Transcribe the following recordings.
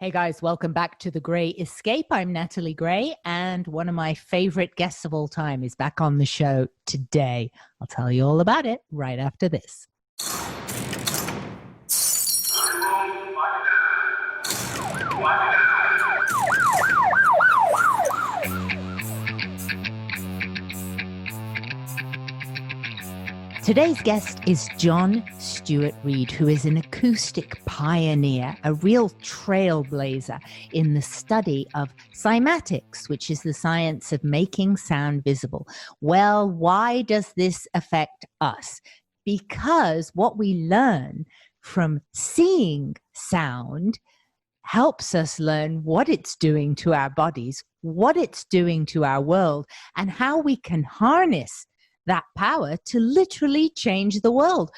Hey guys, welcome back to The Grey Escape. I'm Natalie Gray, and one of my favorite guests of all time is back on the show today. I'll tell you all about it right after this. Today's guest is John Stuart Reid, who is an acoustic pioneer, a real trailblazer in the study of cymatics, which is the science of making sound visible. Well, why does this affect us? Because what we learn from seeing sound helps us learn what it's doing to our bodies, what it's doing to our world, and how we can harness that power to literally change the world.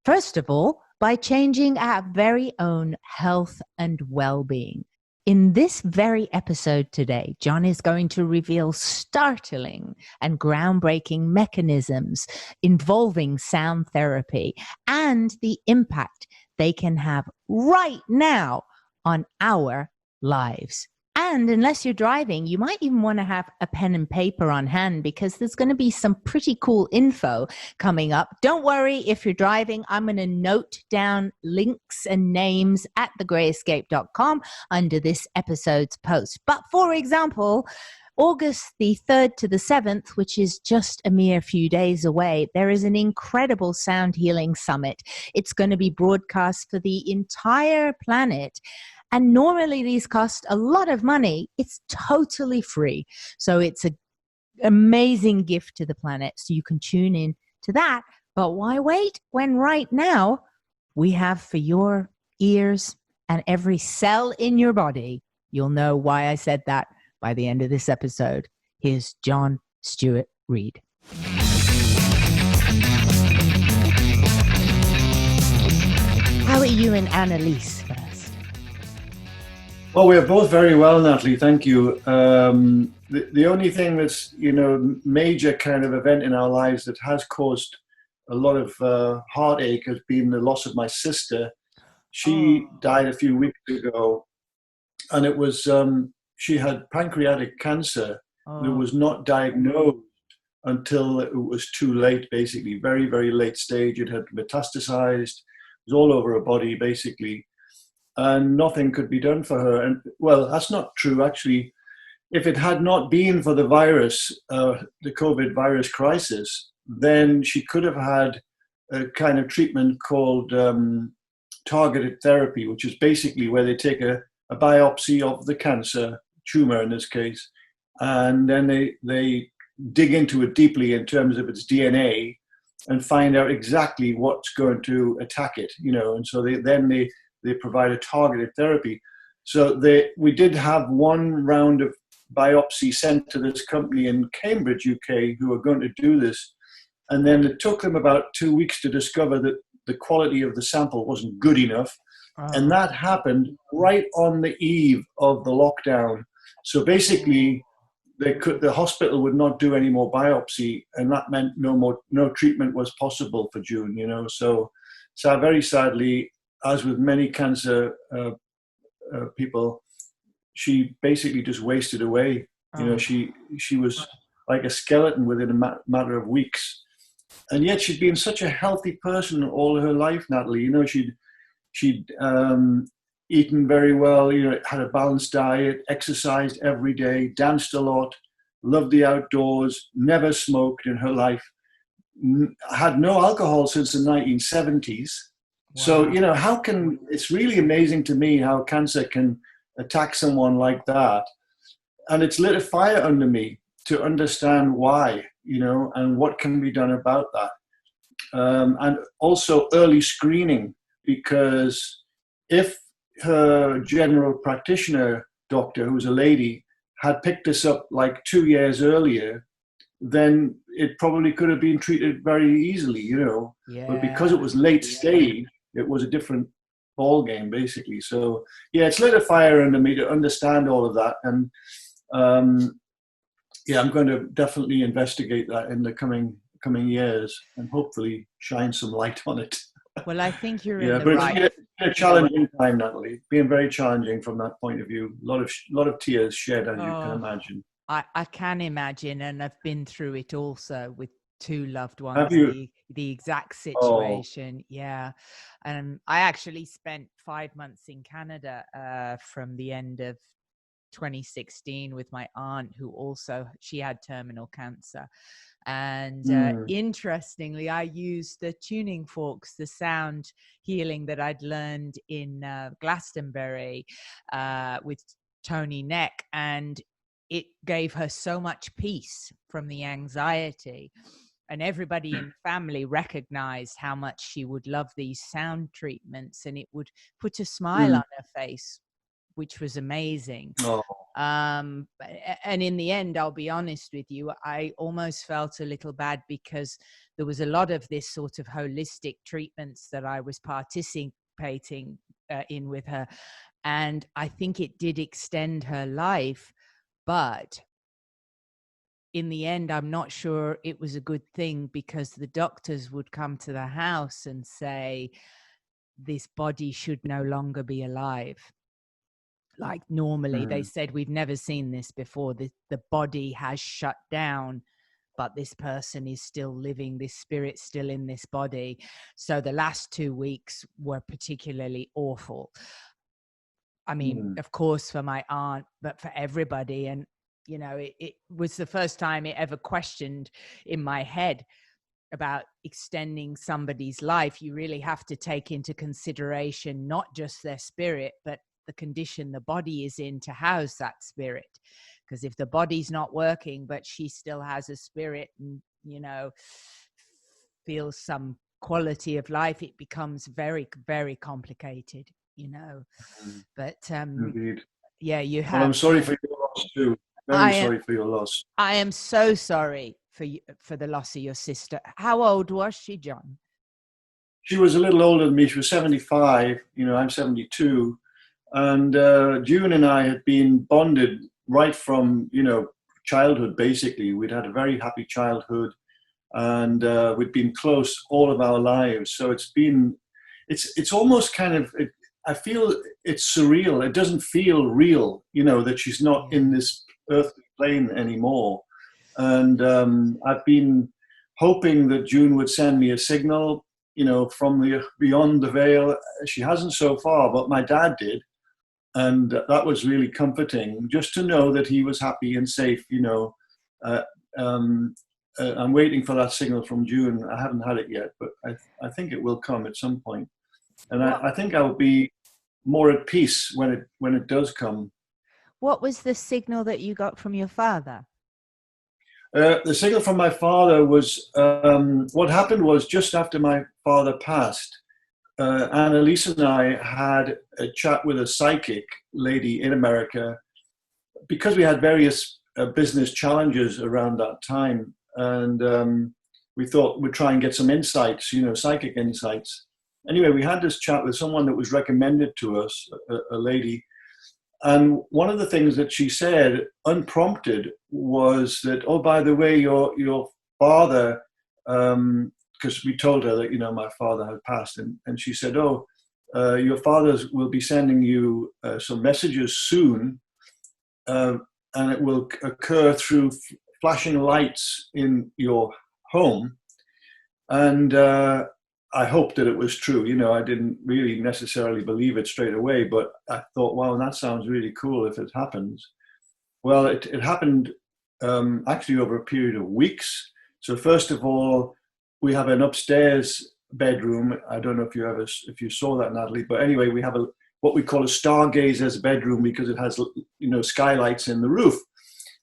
First of all, by changing our very own health and well-being. In this very episode today, John is going to reveal startling and groundbreaking mechanisms involving sound therapy and the impact they can have right now on our lives. And unless you're driving, you might even want to have a pen and paper on hand because there's going to be some pretty cool info coming up. Don't worry if you're driving. I'm going to note down links and names at thegreyescape.com under this episode's post. But for example, August the 3rd to the 7th, which is just a mere few days away, there is an incredible sound healing summit. It's going to be broadcast for the entire planet. And normally these cost a lot of money. It's totally free. So it's an amazing gift to the planet. So you can tune in to that. But why wait when right now we have for your ears and every cell in your body? You'll know why I said that by the end of this episode. Here's John Stuart Reid. How are you and Annalise first? Well, we're both very well, Natalie. Thank you. The only thing that's, major kind of event in our lives that has caused a lot of heartache has been the loss of my sister. She died a few weeks ago, and it was, she had pancreatic cancer. It was not diagnosed until it was too late, basically. Very, very late stage. It had metastasized. It was all over her body, basically. And nothing could be done for her. And well, that's not true, actually. If it had not been for the virus, the COVID virus crisis, then she could have had a kind of treatment called targeted therapy, which is basically where they take a biopsy of the cancer, tumor in this case, and then they dig into it deeply in terms of its DNA and find out exactly what's going to attack it, and so they provide a targeted therapy. So we did have one round of biopsy sent to this company in Cambridge, UK, who are going to do this. And then it took them about 2 weeks to discover that the quality of the sample wasn't good enough. And that happened right on the eve of the lockdown. So basically, the hospital would not do any more biopsy, and that meant no treatment was possible for June, So very sadly, as with many cancer people, she basically just wasted away. She was like a skeleton within a matter of weeks. And yet she'd been such a healthy person all her life, Natalie. She'd eaten very well, had a balanced diet, exercised every day, danced a lot, loved the outdoors, never smoked in her life, had no alcohol since the 1970s. Wow. So, it's really amazing to me how cancer can attack someone like that. And it's lit a fire under me to understand why, and what can be done about that. And also early screening, because if her general practitioner doctor, who was a lady, had picked us up like 2 years earlier, then it probably could have been treated very easily, Yeah. But because it was late stage, it was a different ball game, basically. So, it's lit a fire under me to understand all of that. And, I'm going to definitely investigate that in the coming years and hopefully shine some light on it. Well, I think you're in the right A challenging time, Natalie. Being very challenging from that point of view. A lot of tears shed, as you can imagine. I can imagine, and I've been through it also with two loved ones. Have you? The exact Oh. situation? Yeah. I actually spent 5 months in Canada from the end of 2016 with my aunt, who also, she had terminal cancer. And interestingly, I used the tuning forks, the sound healing that I'd learned in Glastonbury with Tony Neck, and it gave her so much peace from the anxiety. And everybody in the family recognized how much she would love these sound treatments, and it would put a smile on her face, which was amazing. Oh. And in the end, I'll be honest with you, I almost felt a little bad because there was a lot of this sort of holistic treatments that I was participating in with her. And I think it did extend her life, but in the end, I'm not sure it was a good thing, because the doctors would come to the house and say, this body should no longer be alive. Like normally they said, we've never seen this before. The body has shut down, but this person is still living, this spirit's still in this body. So the last 2 weeks were particularly awful. I mean, of course, for my aunt, but for everybody. And, you know, it was the first time it ever questioned in my head about extending somebody's life. You really have to take into consideration not just their spirit, but the condition the body is in to house that spirit. Because if the body's not working, but she still has a spirit and, you know, feels some quality of life, it becomes very, very complicated, you know. But Indeed. yeah, you have. Well, I'm sorry for your loss too. Very sorry for your loss. I am so sorry for the loss of your sister. How old was she, John? She was a little older than me. She was 75. You know, I'm 72. And June and I had been bonded right from, you know, childhood, basically. We'd had a very happy childhood, and we'd been close all of our lives. So it's almost kind of, I feel it's surreal. It doesn't feel real, you know, that she's not in this earthly plane anymore. And I've been hoping that June would send me a signal, you know, from beyond the veil. She hasn't so far, but my dad did. And that was really comforting, just to know that he was happy and safe, you know. I'm waiting for that signal from June. I haven't had it yet, but I think it will come at some point. And I think I'll be more at peace when it does come. What was the signal that you got from your father? The signal from my father was, what happened was, just after my father passed, Annalise and I had a chat with a psychic lady in America, because we had various business challenges around that time. And we thought we'd try and get some insights, you know, psychic insights. Anyway, we had this chat with someone that was recommended to us, a lady. And one of the things that she said, unprompted, was that, oh, by the way, your father, because we told her that, you know, my father had passed, and she said, oh, your father will be sending you some messages soon, and it will occur through flashing lights in your home. And I hoped that it was true. You know, I didn't really necessarily believe it straight away, but I thought, wow, that sounds really cool if it happens. Well, it happened actually over a period of weeks. So first of all, we have an upstairs bedroom. I don't know if you saw that, Natalie, but anyway, we have what we call a stargazer's bedroom, because it has, you know, skylights in the roof.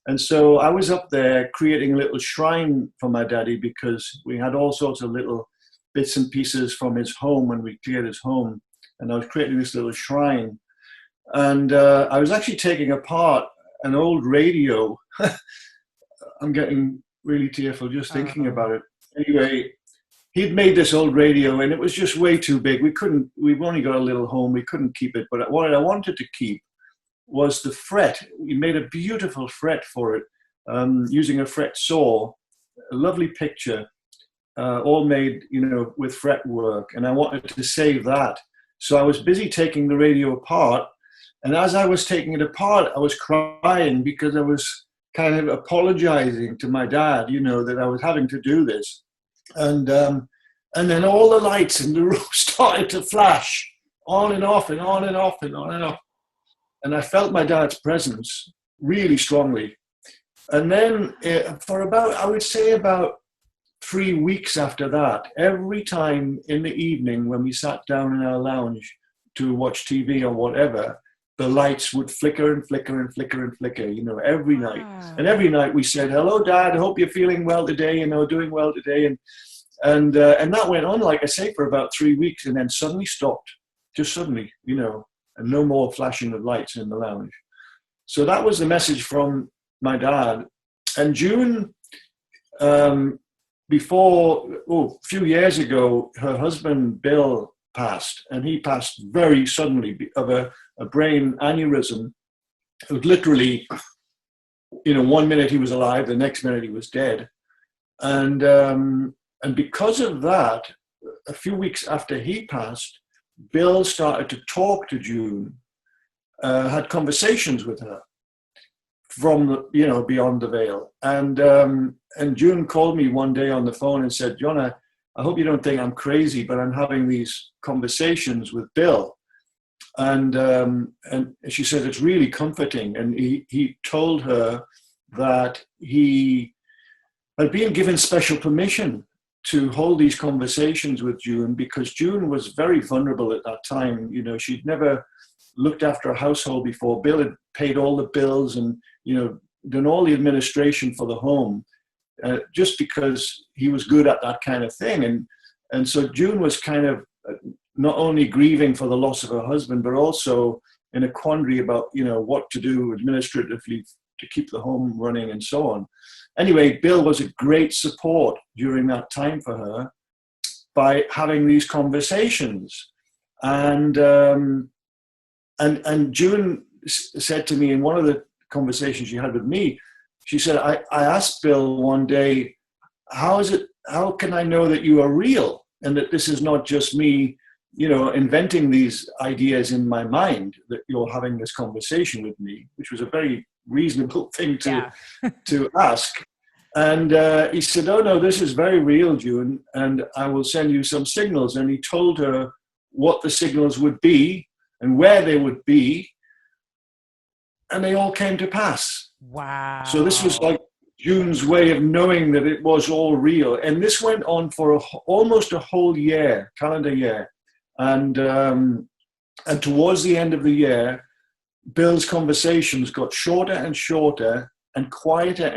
And so I was up there creating a little shrine for my daddy, because we had all sorts of little bits and pieces from his home when we cleared his home. And I was creating this little shrine. And I was actually taking apart an old radio. I'm getting really tearful just thinking about it. Anyway, he'd made this old radio, and it was just way too big. We've only got a little home. We couldn't keep it. But what I wanted to keep was the fret. We made a beautiful fret for it, using a fret saw, a lovely picture, all made, you know, with fret work. And I wanted to save that. So I was busy taking the radio apart. And as I was taking it apart, I was crying because I was kind of apologizing to my dad, you know, that I was having to do this. And then all the lights in the room started to flash on and off and on and off and on and off. And I felt my dad's presence really strongly. And then for about, I would say about 3 weeks after that, every time in the evening when we sat down in our lounge to watch TV or whatever, the lights would flicker and flicker and flicker and flicker, you know, every night. And every night we said, "Hello, Dad, I hope you're feeling well today, you know, doing well today." And that went on, like I say, for about 3 weeks, and then suddenly stopped, just suddenly, you know, and no more flashing of lights in the lounge. So that was the message from my dad. And June, a few years ago, her husband, Bill, passed, and he passed very suddenly of a brain aneurysm. It was literally, you know, 1 minute he was alive, the next minute he was dead. And because of that, a few weeks after he passed, Bill started to talk to June, had conversations with her from the, you know, beyond the veil. And June called me one day on the phone and said, "John, I hope you don't think I'm crazy, but I'm having these conversations with Bill." And she said, "It's really comforting." And he told her that he had been given special permission to hold these conversations with June because June was very vulnerable at that time. You know, she'd never looked after a household before. Bill had paid all the bills and, you know, done all the administration for the home, just because he was good at that kind of thing. And so June was kind of not only grieving for the loss of her husband, but also in a quandary about, you know, what to do administratively to keep the home running and so on. Anyway, Bill was a great support during that time for her by having these conversations. And June said to me in one of the conversations she had with me, she said, I asked Bill one day, how can I know that you are real and that this is not just me, you know, inventing these ideas in my mind, that you're having this conversation with me, which was a very reasonable thing to ask. And he said, "Oh no, this is very real, June, and I will send you some signals." And he told her what the signals would be and where they would be, and they all came to pass. Wow. So this was like June's way of knowing that it was all real. And this went on for almost a whole year, calendar year. And towards the end of the year, Bill's conversations got shorter and shorter and quieter.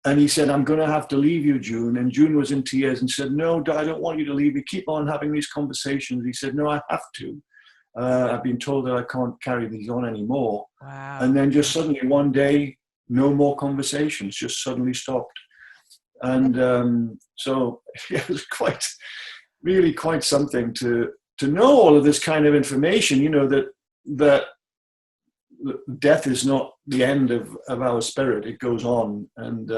And he said, "I'm going to have to leave you, June." And June was in tears and said, "No, Dad, I don't want you to leave. We keep on having these conversations." He said, "No, I have to. I've been told that I can't carry these on anymore." Wow. And then just suddenly one day, no more conversations, just suddenly stopped. And so it was really quite something to know all of this kind of information, you know, that death is not the end of our spirit. It goes on. And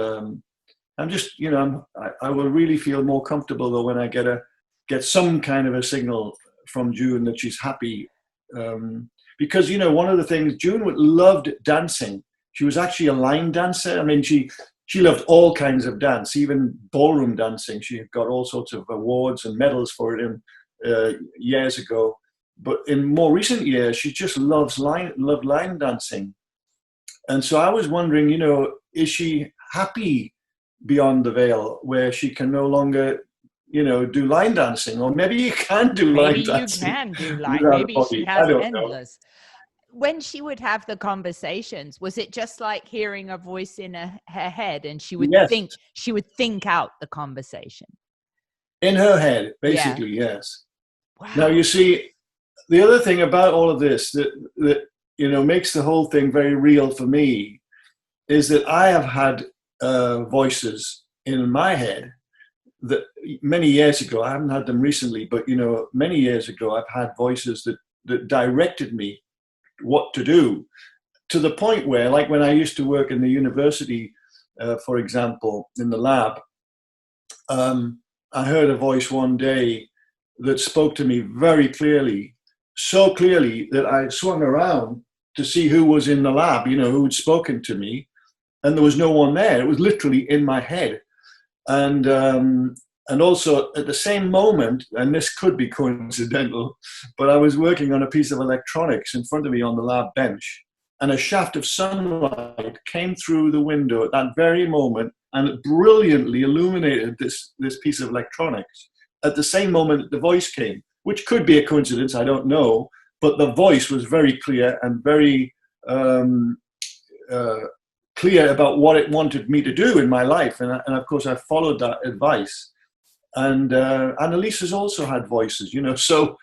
I'm just, you know, I will really feel more comfortable though when I get some kind of a signal from June that she's happy. Because, you know, one of the things, June loved dancing. She was actually a line dancer. I mean, she loved all kinds of dance, even ballroom dancing. She got all sorts of awards and medals for it years ago. But in more recent years, she just loved line dancing. And so I was wondering, you know, is she happy beyond the veil where she can no longer, you know, do line dancing? Or maybe you can do line dancing. Maybe you can do line. Maybe she has endless. When she would have the conversations, was it just like hearing a voice in her head, and she would think out the conversation? In her head, basically, yes. Wow. Now, you see, the other thing about all of this that you know makes the whole thing very real for me is that I have had voices in my head that many years ago, I haven't had them recently, but you know, many years ago, I've had voices that directed me what to do, to the point where, like when I used to work in the university, for example, in the lab, I heard a voice one day that spoke to me very clearly, so clearly that I swung around to see who was in the lab, who had spoken to me, and there was no one there. It was literally in my head. And also at the same moment, and this could be coincidental, but I was working on a piece of electronics in front of me on the lab bench, and a shaft of sunlight came through the window at that very moment, and it brilliantly illuminated this piece of electronics. At the same moment, the voice came, which could be a coincidence, I don't know, but the voice was very clear and very clear about what it wanted me to do in my life. And of course, I followed that advice. And Annalise has also had voices, so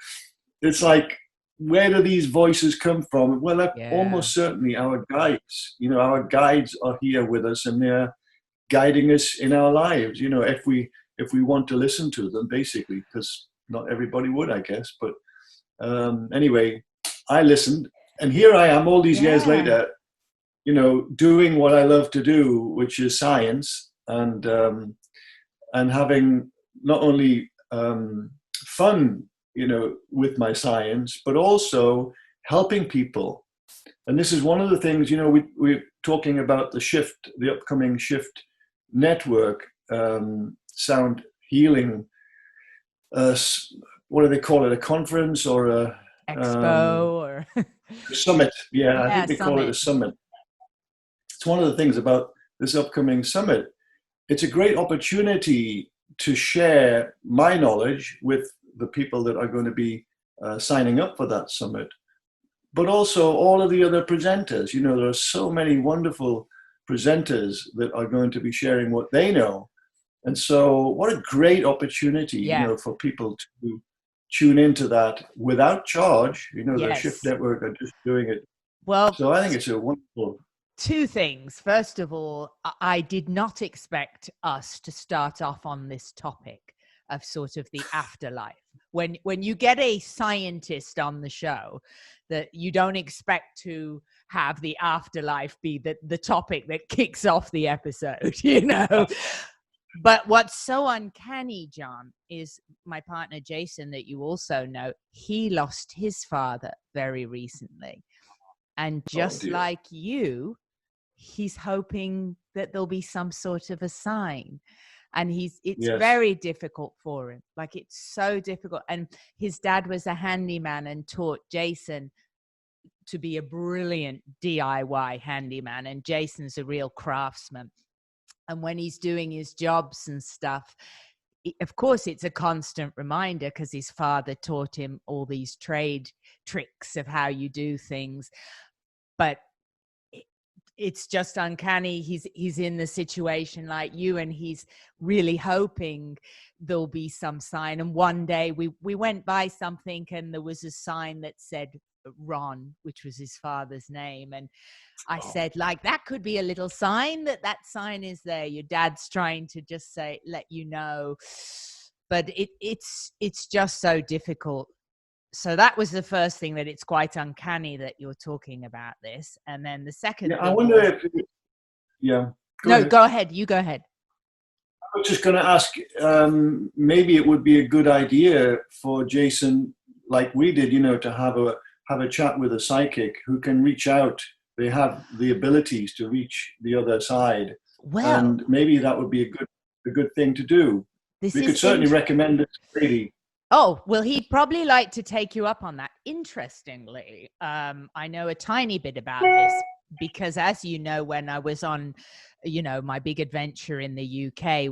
it's like, where do these voices come from? Well, almost certainly our guides. Our guides are here with us, and they're guiding us in our lives, if we want to listen to them, basically, because not everybody would, I guess. But anyway, I listened, and here I am all these years later, doing what I love to do, which is science, and having not only fun, with my science, but also helping people. And this is one of the things, we're talking about the upcoming Shift Network, sound healing. What do they call it? A conference or a expo or summit? Yeah, I think they call it a summit. It's one of the things about this upcoming summit. It's a great opportunity to share my knowledge with the people that are going to be signing up for that summit, but also all of the other presenters. There are so many wonderful presenters that are going to be sharing what they know. And so what a great opportunity, for people to tune into that without charge. The Shift Network are just doing it. Well, so I think it's a wonderful. Two things. First of all, I did not expect us to start off on this topic of sort of the afterlife. When you get a scientist on the show, that you don't expect to have the afterlife be the topic that kicks off the episode, But what's so uncanny, John, is my partner Jason, that you also know, he lost his father very recently. And just like you, he's hoping that there'll be some sort of a sign. And it's very difficult for him. Like, it's so difficult. And his dad was a handyman and taught Jason to be a brilliant DIY handyman. And Jason's a real craftsman. And when he's doing his jobs and stuff, of course, it's a constant reminder, because his father taught him all these trade tricks of how you do things. But it's just uncanny. He's in the situation like you, and he's really hoping there'll be some sign. And one day we went by something, and there was a sign that said Ron, which was his father's name. And I said, like, that could be a little sign that sign is there. Your dad's trying to just let you know. But it's just so difficult. So that was the first thing, that it's quite uncanny that you're talking about this. And then the second thing, I wonder if Go ahead. You go ahead. I was just going to ask, maybe it would be a good idea for Jason, like we did, to have a chat with a psychic who can reach out. They have the abilities to reach the other side. Well, and maybe that would be a good thing to do. We could certainly recommend this lady. Oh, well, he'd probably like to take you up on that. Interestingly, I know a tiny bit about this, because, as you know, when I was on, my big adventure in the UK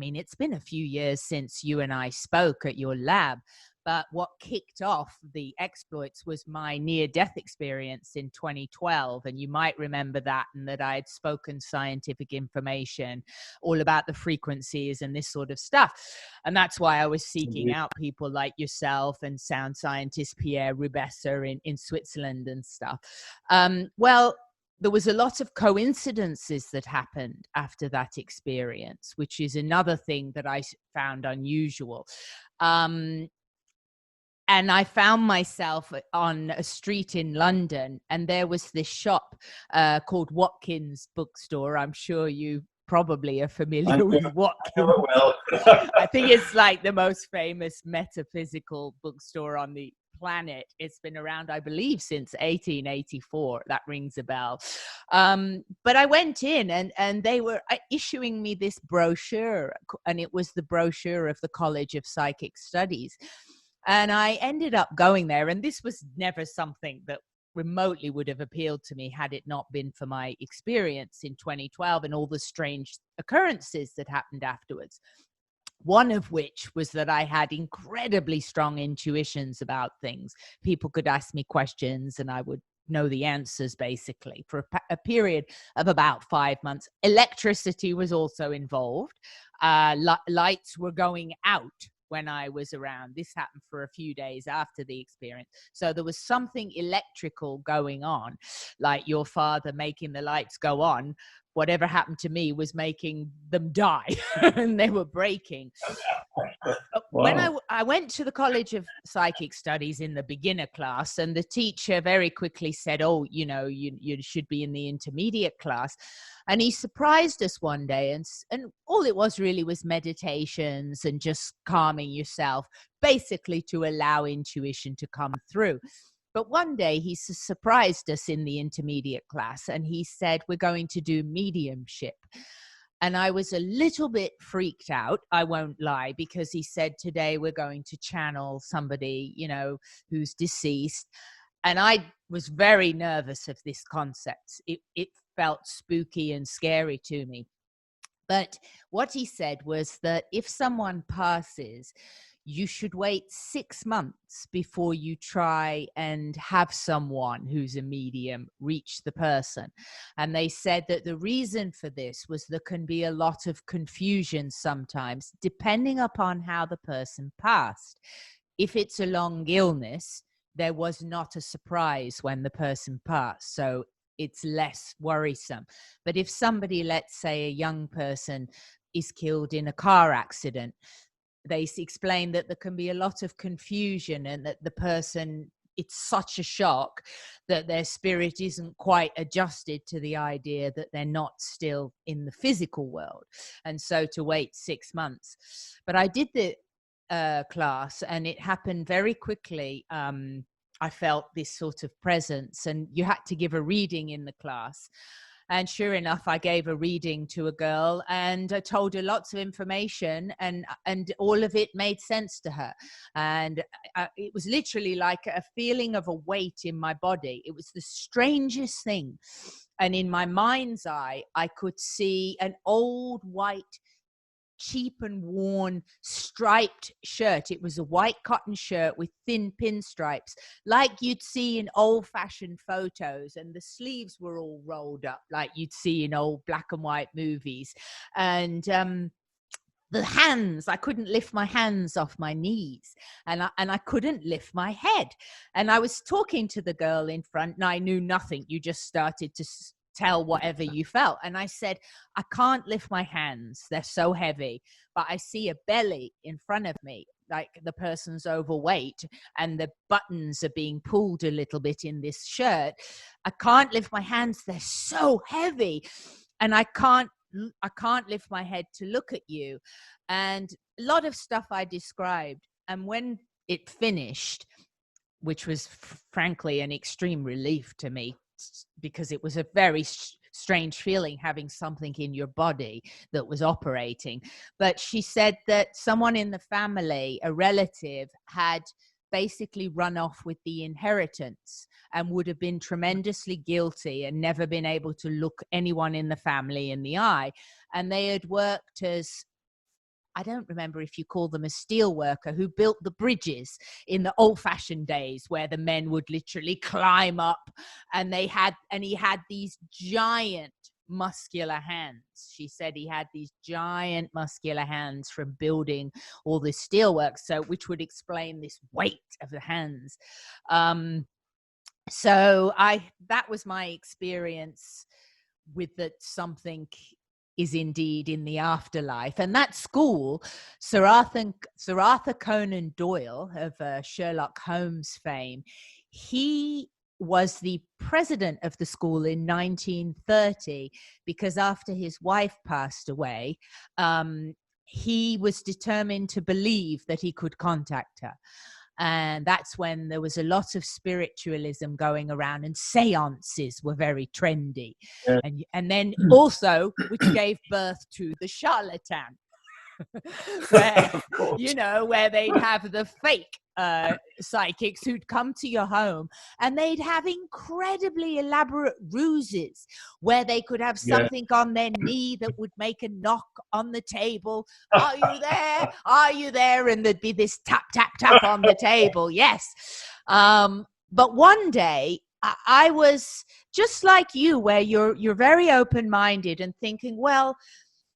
it's been a few years since you and I spoke at your lab. But what kicked off the exploits was my near-death experience in 2012. And you might remember that, and that I had spoken scientific information all about the frequencies and this sort of stuff. And that's why I was seeking out people like yourself and sound scientist Pierre Rubessa in Switzerland and stuff. Well, there was a lot of coincidences that happened after that experience, which is another thing that I found unusual. And I found myself on a street in London, and there was this shop called Watkins Bookstore. I'm sure you probably are familiar with Watkins. I know it well. I think it's like the most famous metaphysical bookstore on the planet. It's been around, I believe, since 1884. That rings a bell. But I went in and they were issuing me this brochure, and it was the brochure of the College of Psychic Studies. And I ended up going there, and this was never something that remotely would have appealed to me had it not been for my experience in 2012 and all the strange occurrences that happened afterwards. One of which was that I had incredibly strong intuitions about things. People could ask me questions and I would know the answers, basically, for a period of about 5 months. Electricity was also involved. Lights were going out when I was around. This happened for a few days after the experience. So there was something electrical going on, like your father making the lights go on. Whatever happened to me was making them die and they were breaking. Wow. When I went to the College of Psychic Studies in the beginner class, and the teacher very quickly said, oh, you know, you should be in the intermediate class. And he surprised us one day, and all it was really was meditations and just calming yourself, basically to allow intuition to come through. But one day he surprised us in the intermediate class, and he said, we're going to do mediumship. And I was a little bit freaked out, I won't lie, because he said, today we're going to channel somebody, you know, who's deceased. And I was very nervous of this concept. It felt spooky and scary to me. But what he said was that if someone passes, you should wait 6 months before you try and have someone who's a medium reach the person. And they said that the reason for this was there can be a lot of confusion sometimes, depending upon how the person passed. If it's a long illness, there was not a surprise when the person passed. So it's less worrisome. But if somebody, let's say a young person, is killed in a car accident, they explain that there can be a lot of confusion, and that the person, it's such a shock that their spirit isn't quite adjusted to the idea that they're not still in the physical world. And so to wait 6 months. But I did the class, and it happened very quickly. I felt this sort of presence, and you had to give a reading in the class. And sure enough, I gave a reading to a girl, and I told her lots of information, and all of it made sense to her. And it was literally like a feeling of a weight in my body. It was the strangest thing. And in my mind's eye, I could see an old white, cheap and worn striped shirt. It was a white cotton shirt with thin pinstripes, like you'd see in old-fashioned photos, and the sleeves were all rolled up like you'd see in old black and white movies. And the hands, I couldn't lift my hands off my knees, and I couldn't lift my head. And I was talking to the girl in front, and I knew nothing. You just started to tell whatever you felt. And I said, I can't lift my hands, they're so heavy, but I see a belly in front of me, like the person's overweight, and the buttons are being pulled a little bit in this shirt. I can't lift my hands, they're so heavy, and I can't lift my head to look at you. And a lot of stuff I described. And when it finished, which was frankly an extreme relief to me, because it was a very strange feeling having something in your body that was operating. But she said that someone in the family, a relative, had basically run off with the inheritance and would have been tremendously guilty and never been able to look anyone in the family in the eye. And they had worked as, I don't remember if you call them a steel worker, who built the bridges in the old-fashioned days where the men would literally climb up, and he had these giant muscular hands. She said he had these giant muscular hands from building all this steelwork, so which would explain this weight of the hands. So that was my experience with that something is indeed in the afterlife. And that school, Sir Arthur Conan Doyle of Sherlock Holmes fame, he was the president of the school in 1930, because after his wife passed away, he was determined to believe that he could contact her. And that's when there was a lot of spiritualism going around, and seances were very trendy. Yeah. And then also, which gave birth to the charlatan, where, where they'd have the fake psychics who'd come to your home, and they'd have incredibly elaborate ruses where they could have something on their knee that would make a knock on the table. Are you there? Are you there? And there'd be this tap, tap, tap on the table. Yes. But one day I was just like you, where you're very open-minded and thinking, well,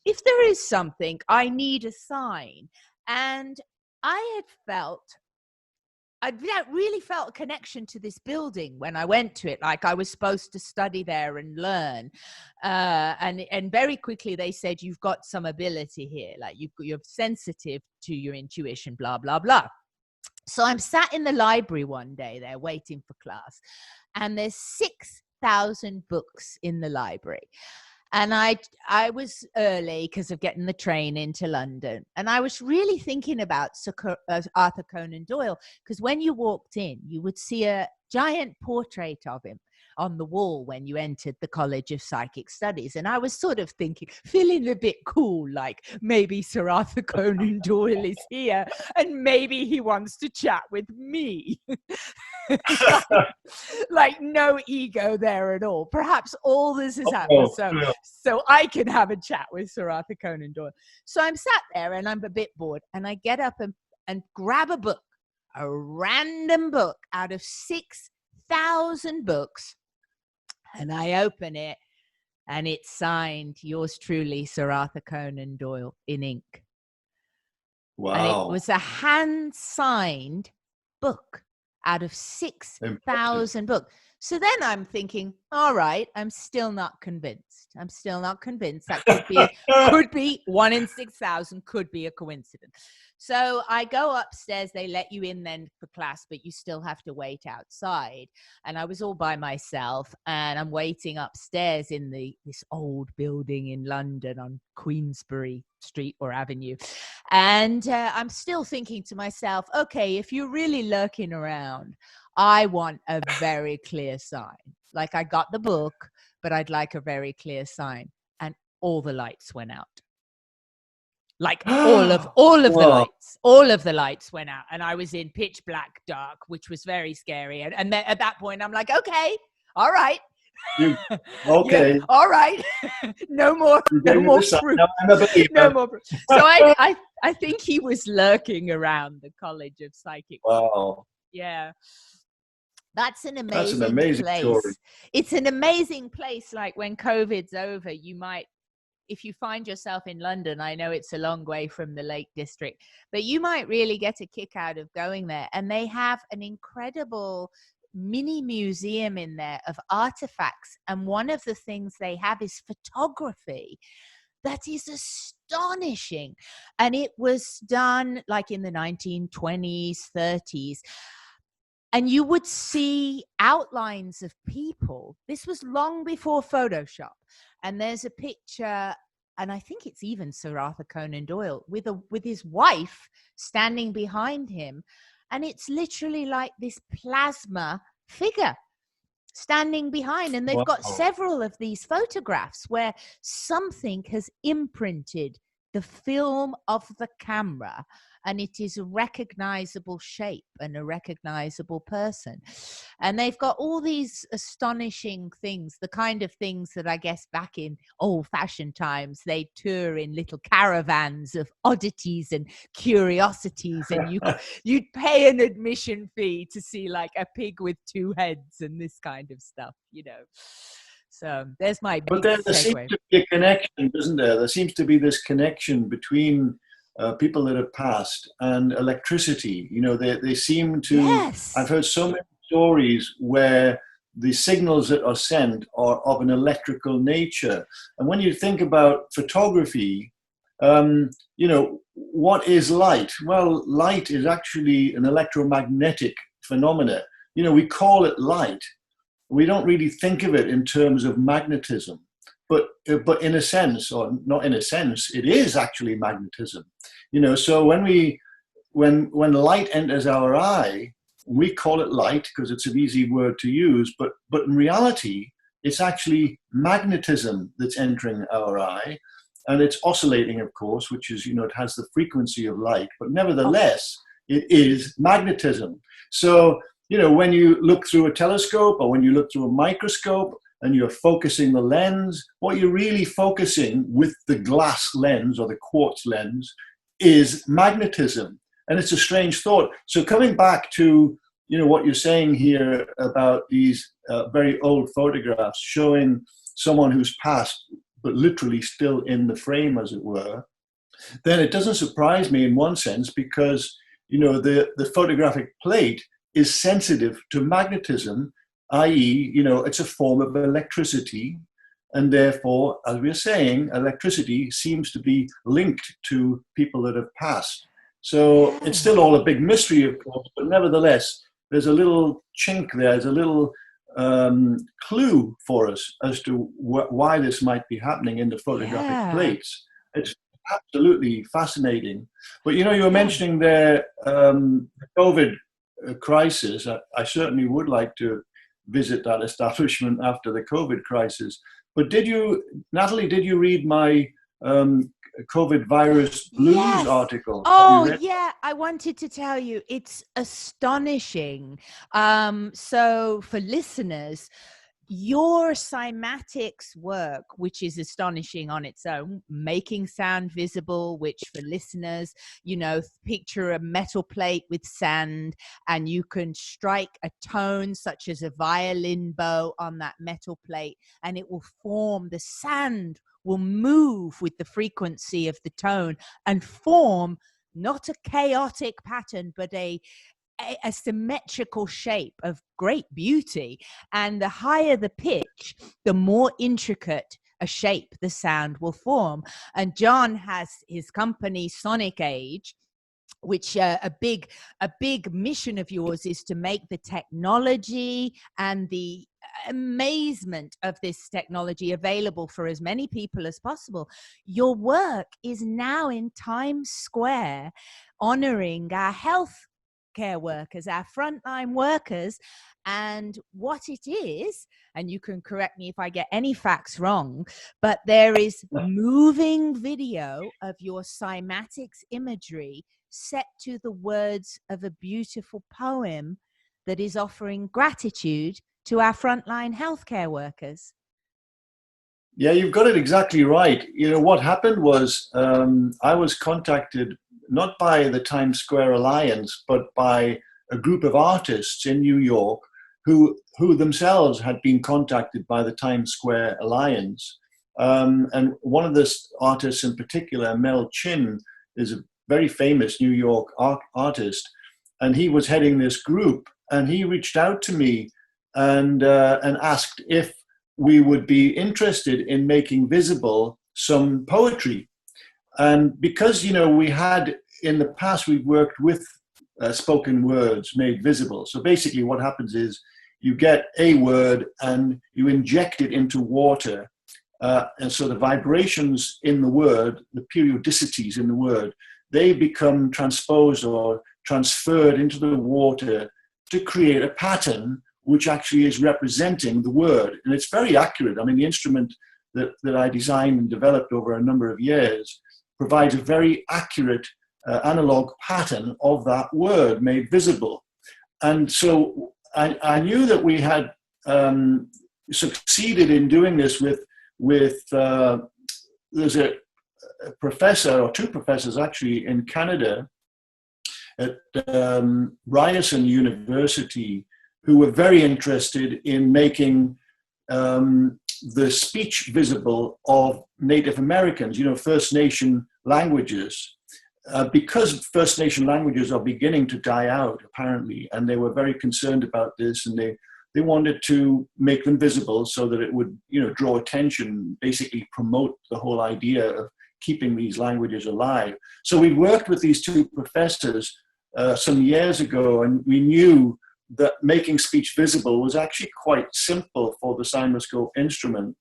if there is something, I need a sign. And I really felt a connection to this building when I went to it, like I was supposed to study there and learn. And very quickly they said, you've got some ability here, like you're sensitive to your intuition, blah, blah, blah. So I'm sat in the library one day there waiting for class, and there's 6,000 books in the library. And I was early because of getting the train into London. And I was really thinking about Arthur Conan Doyle, because when you walked in, you would see a giant portrait of him on the wall when you entered the College of Psychic Studies. And I was sort of thinking, feeling a bit cool, like maybe Sir Arthur Conan Doyle is here and maybe he wants to chat with me. Like no ego there at all. Perhaps all this has happened so I can have a chat with Sir Arthur Conan Doyle. So I'm sat there and I'm a bit bored, and I get up and grab a book, a random book out of 6,000 books, and I open it, and it's signed, yours truly, Sir Arthur Conan Doyle, in ink. Wow. And it was a hand-signed book out of 6,000 books. So then I'm thinking, all right, I'm still not convinced. That could be 1 in 6,000, could be a coincidence. So I go upstairs. They let you in then for class, but you still have to wait outside. And I was all by myself, and I'm waiting upstairs in this old building in London on Queensbury Street or Avenue. And I'm still thinking to myself, okay, if you're really lurking around, I want a very clear sign. Like, I got the book, but I'd like a very clear sign. And all the lights went out. Like all of the lights went out, and I was in pitch black dark, which was very scary. And then at that point, I'm like, okay, all right. Okay. Yeah, all right. No more proof. No more proof. So I think he was lurking around the College of Psychic. Wow. Yeah. That's an amazing place. Story. It's an amazing place. Like when COVID's over, you might, if you find yourself in London, I know it's a long way from the Lake District, but you might really get a kick out of going there. And they have an incredible mini museum in there of artifacts. And one of the things they have is photography that is astonishing. And it was done like in the 1920s, 30s. And you would see outlines of people. This was long before Photoshop. And there's a picture, and I think it's even Sir Arthur Conan Doyle with his wife standing behind him. And it's literally like this plasma figure standing behind. And they've got several of these photographs where something has imprinted the film of the camera, and it is a recognizable shape and a recognizable person. And they've got all these astonishing things, the kind of things that I guess back in old-fashioned times, they'd tour in little caravans of oddities and curiosities, and you'd pay an admission fee to see like a pig with 2 heads and this kind of stuff, you know. So there's my big there segue. seems to be a connection, doesn't there? There seems to be this connection between people that have passed and electricity. You know, they seem to. Yes. I've heard so many stories where the signals that are sent are of an electrical nature. And when you think about photography, you know, what is light? Well, light is actually an electromagnetic phenomena. You know, we call it light, we don't really think of it in terms of magnetism. But in a sense, or not in a sense, it is actually magnetism. So when light enters our eye, we call it light because it's an easy word to use, but in reality, it's actually magnetism that's entering our eye, and it's oscillating, of course, which is, it has the frequency of light, but nevertheless, it is magnetism. So, when you look through a telescope or when you look through a microscope and you're focusing the lens, what you're really focusing with the glass lens or the quartz lens is magnetism. And it's a strange thought. So coming back to, what you're saying here about these very old photographs showing someone who's passed, but literally still in the frame, as it were, then it doesn't surprise me in one sense because, the photographic plate is sensitive to magnetism, i.e., it's a form of electricity. And therefore, as we're saying, electricity seems to be linked to people that have passed. So it's still all a big mystery, of course, but nevertheless, there's a little chink there, there's a little clue for us as to why this might be happening in the photographic plates. It's absolutely fascinating. But, you were mentioning there the COVID crisis. I certainly would like to visit that establishment after the COVID crisis. But Natalie, did you read my COVID virus blues article? Oh, yeah. I wanted to tell you, it's astonishing. So for listeners, your cymatics work, which is astonishing on its own, making sound visible, which for listeners, picture a metal plate with sand and you can strike a tone such as a violin bow on that metal plate and it will form, the sand will move with the frequency of the tone and form not a chaotic pattern, but a symmetrical shape of great beauty. And the higher the pitch, the more intricate a shape the sound will form. And John has his company Sonic Age, which a big mission of yours is to make the technology and the amazement of this technology available for as many people as possible. Your work is now in Times Square honoring our health care workers, our frontline workers, and what it is, and you can correct me if I get any facts wrong, but there is moving video of your cymatics imagery set to the words of a beautiful poem that is offering gratitude to our frontline healthcare workers. Yeah, you've got it exactly right. What happened was I was contacted not by the Times Square Alliance, but by a group of artists in New York who themselves had been contacted by the Times Square Alliance. And one of the artists in particular, Mel Chin, is a very famous New York artist, and he was heading this group, and he reached out to me and asked if we would be interested in making visible some poetry. And because, we had in the past, we've worked with spoken words made visible. So basically what happens is you get a word and you inject it into water. And so the vibrations in the word, the periodicities in the word, they become transposed or transferred into the water to create a pattern which actually is representing the word. And it's very accurate. I mean, the instrument that I designed and developed over a number of years provides a very accurate analog pattern of that word made visible. And so I knew that we had succeeded in doing this with there's a professor, or two professors actually, in Canada at Ryerson University, who were very interested in making the speech visible of Native Americans, First Nation languages, because First Nation languages are beginning to die out, apparently, and they were very concerned about this, and they wanted to make them visible so that it would, draw attention, basically promote the whole idea of keeping these languages alive. So we worked with these two professors some years ago, and we knew that making speech visible was actually quite simple for the CymaScope instrument.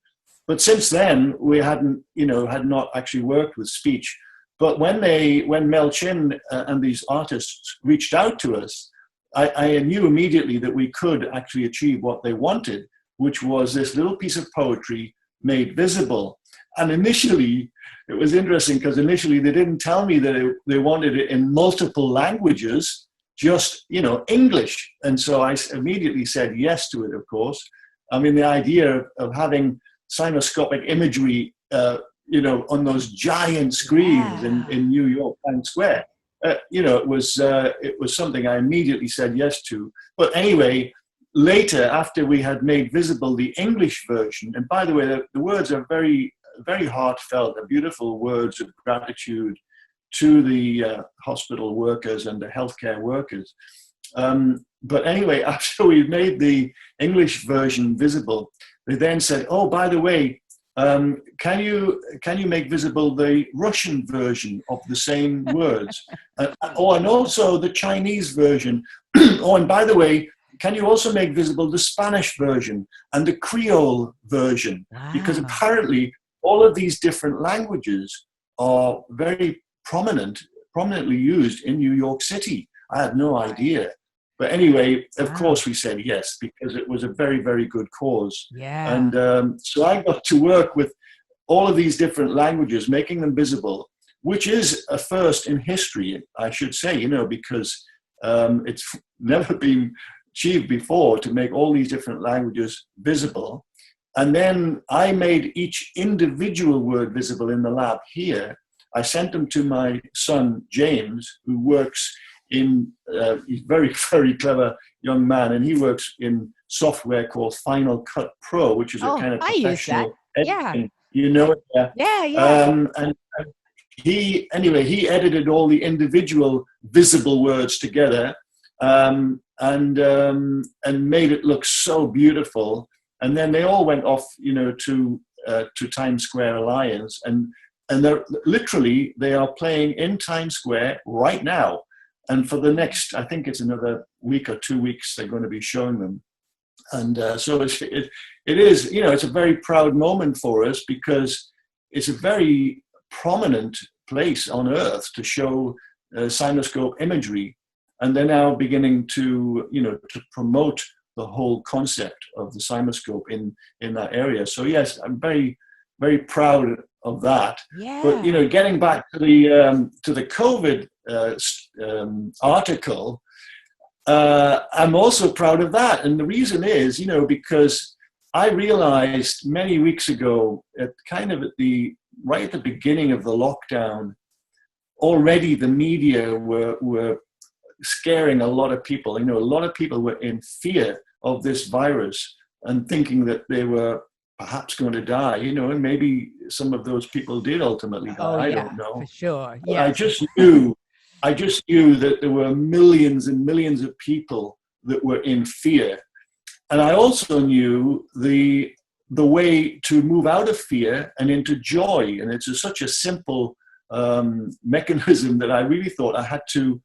But since then, we had not actually worked with speech. But when Mel Chin and these artists reached out to us, I knew immediately that we could actually achieve what they wanted, which was this little piece of poetry made visible. And initially, it was interesting because initially they didn't tell me that they wanted it in multiple languages, just, English. And so I immediately said yes to it, of course. I mean, the idea of having cinemascopic imagery, on those giant screens in New York Times Square, it was something I immediately said yes to. But anyway, later, after we had made visible the English version, and by the way, the words are very, very heartfelt, they're beautiful words of gratitude to the hospital workers and the healthcare workers. But anyway, after we made the English version visible, they then said, "Oh, by the way, can you make visible the Russian version of the same words? And also the Chinese version. Oh, and by the way, can you also make visible the Spanish version and the Creole version?" Wow. Because apparently all of these different languages are very prominently used in New York City. I had no idea. But anyway, of course we said yes, because it was a very, very good cause. Yeah. And so I got to work with all of these different languages, making them visible, which is a first in history, I should say, because it's never been achieved before to make all these different languages visible. And then I made each individual word visible in the lab here. I sent them to my son, James, who works he's a very, very clever young man, and he works in software called Final Cut Pro, which is a kind of professional editing. You know it? Yeah. And he edited all the individual visible words together, and made it look so beautiful. And then they all went off, to Times Square Alliance, and they're literally, they are playing in Times Square right now. And for the next, I think it's another week or 2 weeks, they're going to be showing them. And so it is, it's a very proud moment for us, because it's a very prominent place on Earth to show CymaScope imagery. And they're now beginning to, to promote the whole concept of the CymaScope in that area. So yes, I'm very, very proud of that. Yeah. But getting back to the COVID article, I'm also proud of that, and the reason is, because I realized many weeks ago, right at the beginning of the lockdown, already the media were scaring a lot of people. A lot of people were in fear of this virus and thinking that they were perhaps going to die, and maybe some of those people did ultimately die. I don't know. For sure. Yeah. I just knew that there were millions and millions of people that were in fear. And I also knew the way to move out of fear and into joy. And it's such a simple mechanism that I really thought I had to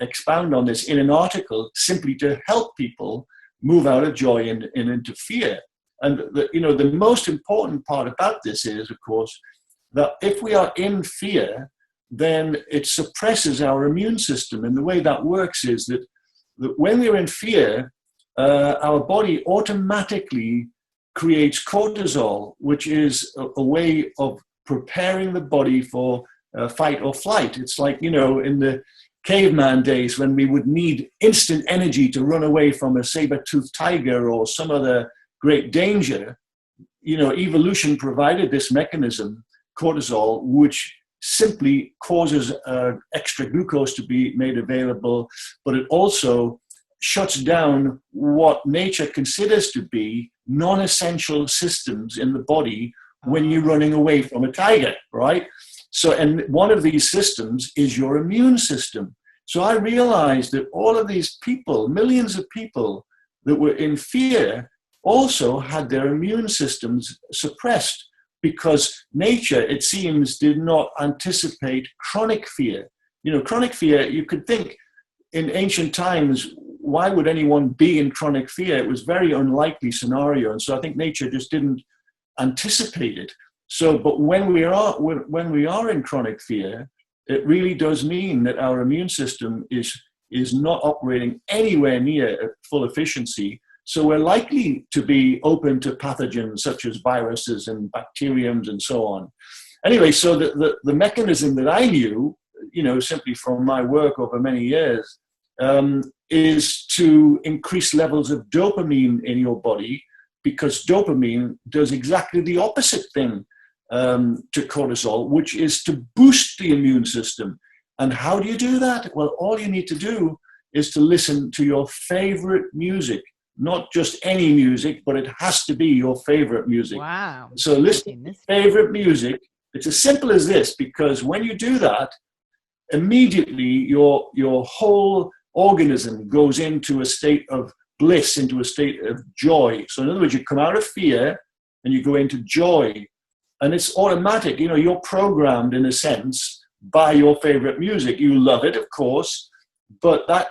expound on this in an article, simply to help people move out of joy and into fear. And the most important part about this is, of course, that if we are in fear, then it suppresses our immune system. And the way that works is that when we're in fear, our body automatically creates cortisol, which is a way of preparing the body for fight or flight. It's like, in the caveman days when we would need instant energy to run away from a saber-toothed tiger or some other great danger, evolution provided this mechanism, cortisol, which simply causes extra glucose to be made available, but it also shuts down what nature considers to be non-essential systems in the body when you're running away from a tiger, right? So, and one of these systems is your immune system. So I realized that all of these people, millions of people that were in fear, also had their immune systems suppressed, because nature, it seems, did not anticipate chronic fear. Chronic fear, you could think in ancient times, why would anyone be in chronic fear? It was a very unlikely scenario. And so I think nature just didn't anticipate it. So, but when we are in chronic fear, it really does mean that our immune system is not operating anywhere near at full efficiency. So we're likely to be open to pathogens such as viruses and bacteriums and so on. Anyway, so the mechanism that I knew, simply from my work over many years, is to increase levels of dopamine in your body, because dopamine does exactly the opposite thing to cortisol, which is to boost the immune system. And how do you do that? Well, all you need to do is to listen to your favorite music, not just any music, but it has to be your favorite music. Wow. So listen to favorite music. It's as simple as this, because when you do that, immediately your whole organism goes into a state of bliss, into a state of joy. So in other words, you come out of fear and you go into joy. And it's automatic. You're programmed, in a sense, by your favorite music. You love it, of course, but that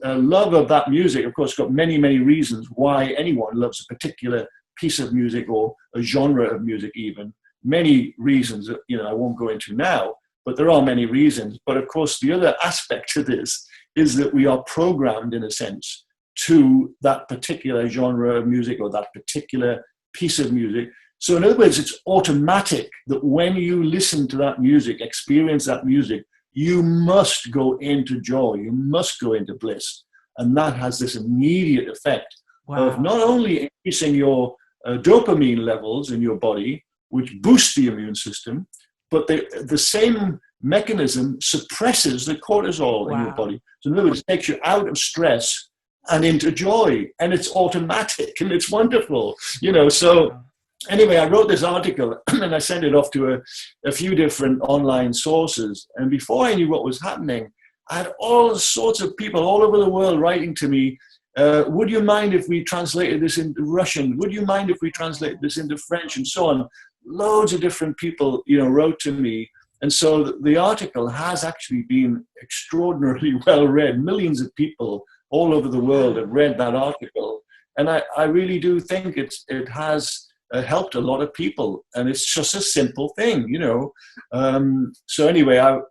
love of that music, of course, got many, many reasons why anyone loves a particular piece of music or a genre of music even. Many reasons that, I won't go into now, but there are many reasons. But of course, the other aspect to this is that we are programmed, in a sense, to that particular genre of music or that particular piece of music. So in other words, it's automatic that when you listen to that music, experience that music, you must go into joy, you must go into bliss. And that has this immediate effect of not only increasing your dopamine levels in your body, which boosts the immune system, but the same mechanism suppresses the cortisol in your body. So in other words, it takes you out of stress and into joy, and it's automatic and it's wonderful, so anyway, I wrote this article and I sent it off to a few different online sources. And before I knew what was happening, I had all sorts of people all over the world writing to me, would you mind if we translated this into Russian? Would you mind if we translated this into French? And so on. Loads of different people, wrote to me. And so the article has actually been extraordinarily well read. Millions of people all over the world have read that article. And I really do think it has helped a lot of people, and it's just a simple thing, So anyway, I'm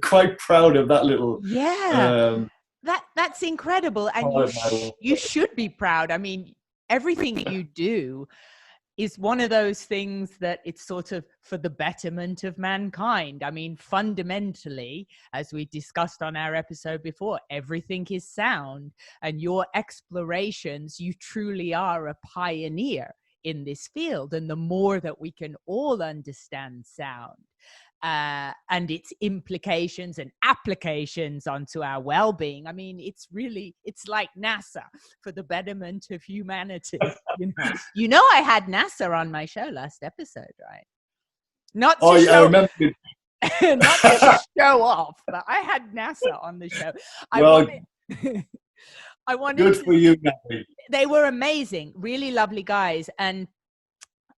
quite proud of that little. That's incredible, and you should be proud. I mean, everything that you do is one of those things that it's sort of for the betterment of mankind. I mean, fundamentally, as we discussed on our episode before, everything is sound, and your explorations, you truly are a pioneer in this field. And the more that we can all understand sound and its implications and applications onto our well-being, I mean, it's like NASA for the betterment of humanity. I had NASA on my show last episode, right? Not to I remember. Not to show off, but I had NASA on the show. I wanted good for you, Natalie. They were amazing, really lovely guys. And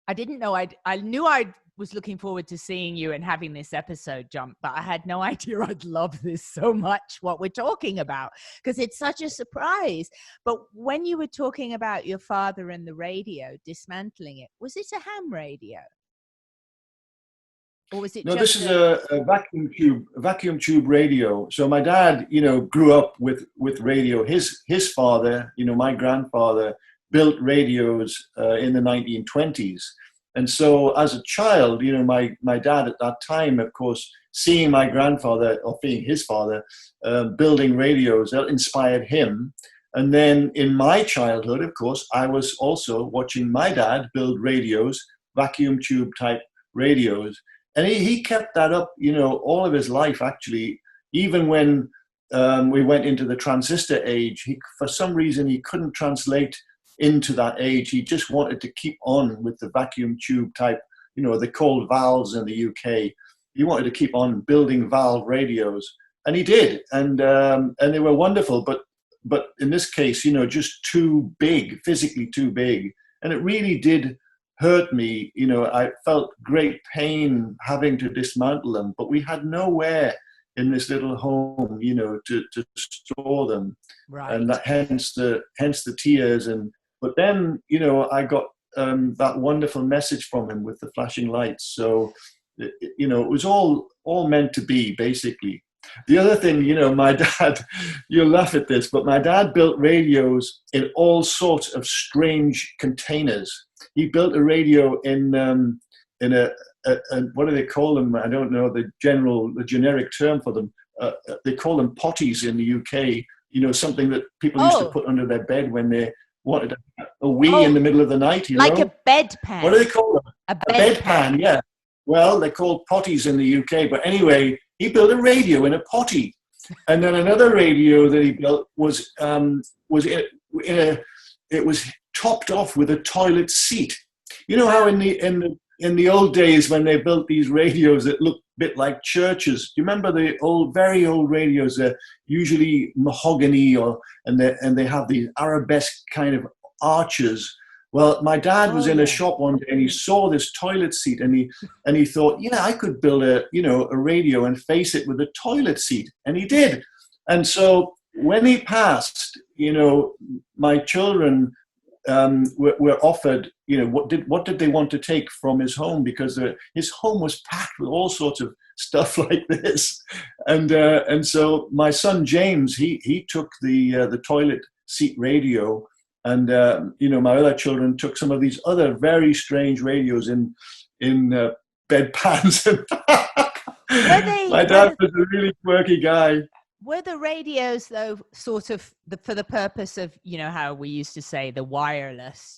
I didn't know, I knew I was looking forward to seeing you and having this episode jump, but I had no idea I'd love this so much, what we're talking about, because it's such a surprise. But when you were talking about your father and the radio, dismantling it, was it a ham radio? Or was it this is a vacuum tube radio. So my dad, grew up with radio. His father, my grandfather, built radios in the 1920s. And so as a child, my dad at that time, of course, seeing my grandfather, or being his father, building radios, that inspired him. And then in my childhood, of course, I was also watching my dad build radios, vacuum tube type radios. And he kept that up, all of his life, actually. Even when we went into the transistor age, for some reason, he couldn't translate into that age. He just wanted to keep on with the vacuum tube type, they're called valves in the UK. He wanted to keep on building valve radios. And he did. And they were wonderful. But in this case, just too big, physically too big. And it really did hurt me. I felt great pain having to dismantle them, but we had nowhere in this little home, you know, to store them. Right. And that hence the tears. And but then, you know, I got that wonderful message from him with the flashing lights. So you know, it was all meant to be, basically. The other thing, you know, my dad, you'll laugh at this, but my dad built radios in all sorts of strange containers. He built a radio in a what do they call them? I don't know the generic term for them. They call them potties in the UK. You know, something that people used to put under their bed when they wanted a wee in the middle of the night. You like know? a bedpan. What do they call them? A bedpan, yeah. Well, they're called potties in the UK. But anyway, he built a radio in a potty. And then another radio that he built was it was topped off with a toilet seat. You know how in the old days when they built these radios that looked a bit like churches. Do you remember the very old radios? They're usually mahogany and they have these arabesque kind of arches. Well, my dad was in a shop one day and he saw this toilet seat and he thought, yeah, I could build a radio and face it with a toilet seat. And he did. And so when he passed, you know, my children were offered, you know, what did they want to take from his home, because his home was packed with all sorts of stuff like this. And so my son James, he took the toilet seat radio. And, you know, my other children took some of these other very strange radios in bedpans. My dad was a really quirky guy. Were the radios, though, sort of for the purpose of, you know, how we used to say the wireless,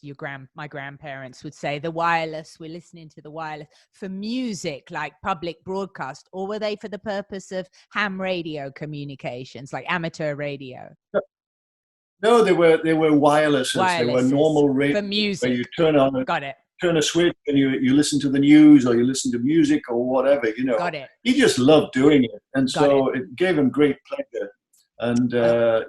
my grandparents would say the wireless, we're listening to the wireless, for music, like public broadcast, or were they for the purpose of ham radio communications, like amateur radio? No, they were wirelesses. They were normal radio for music. Where you turn a switch and you listen to the news or you listen to music or whatever, you know. Got it. He just loved doing it, and so it gave him great pleasure. And yeah,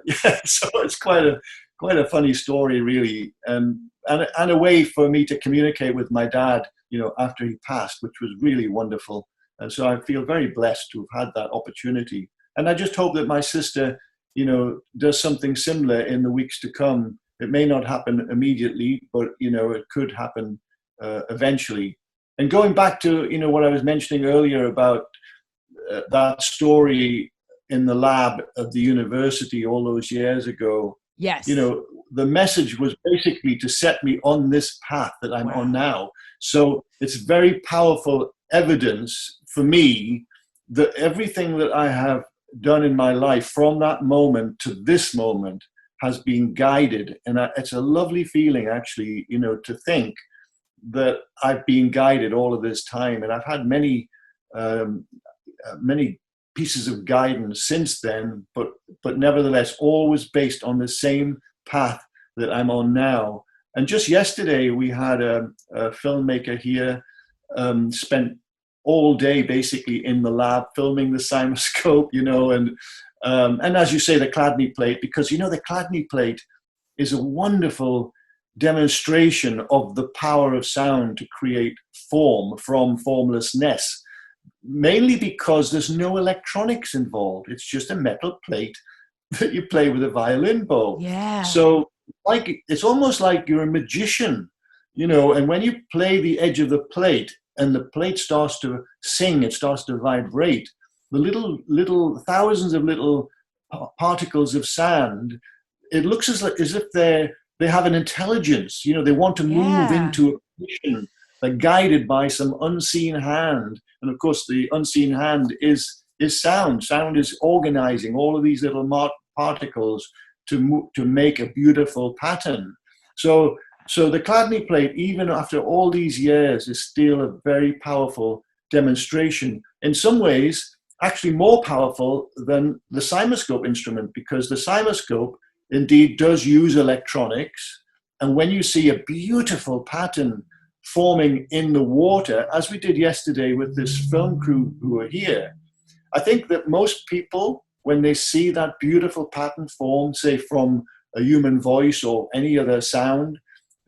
so it's quite a funny story, really, and a way for me to communicate with my dad, you know, after he passed, which was really wonderful. And so I feel very blessed to have had that opportunity. And I just hope that my sister, you know, does something similar in the weeks to come. It may not happen immediately, but, you know, it could happen eventually. And going back to, you know, what I was mentioning earlier about that story in the lab of the university all those years ago. Yes. You know, the message was basically to set me on this path that I'm on now. So it's very powerful evidence for me that everything that I have done in my life from that moment to this moment has been guided. And it's a lovely feeling, actually, you know, to think that I've been guided all of this time. And I've had many pieces of guidance since then, but nevertheless, always based on the same path that I'm on now. And just yesterday, we had a filmmaker here, spent all day basically in the lab filming the CymaScope, you know, and as you say, the Chladni plate, because, you know, the Chladni plate is a wonderful demonstration of the power of sound to create form from formlessness, mainly because there's no electronics involved. It's just a metal plate that you play with a violin bow. Yeah. So it's almost like you're a magician, you know, and when you play the edge of the plate and the plate starts to sing, it starts to vibrate, the little thousands of little particles of sand, it looks as if they have an intelligence, you know, they want to move into a position. They're guided by some unseen hand. And of course, the unseen hand is sound. Sound is organizing all of these little particles to make a beautiful pattern. So the Chladni plate, even after all these years, is still a very powerful demonstration. In some ways, actually more powerful than the CymaScope instrument, because the CymaScope indeed does use electronics. And when you see a beautiful pattern forming in the water, as we did yesterday with this film crew who are here, I think that most people, when they see that beautiful pattern form, say from a human voice or any other sound,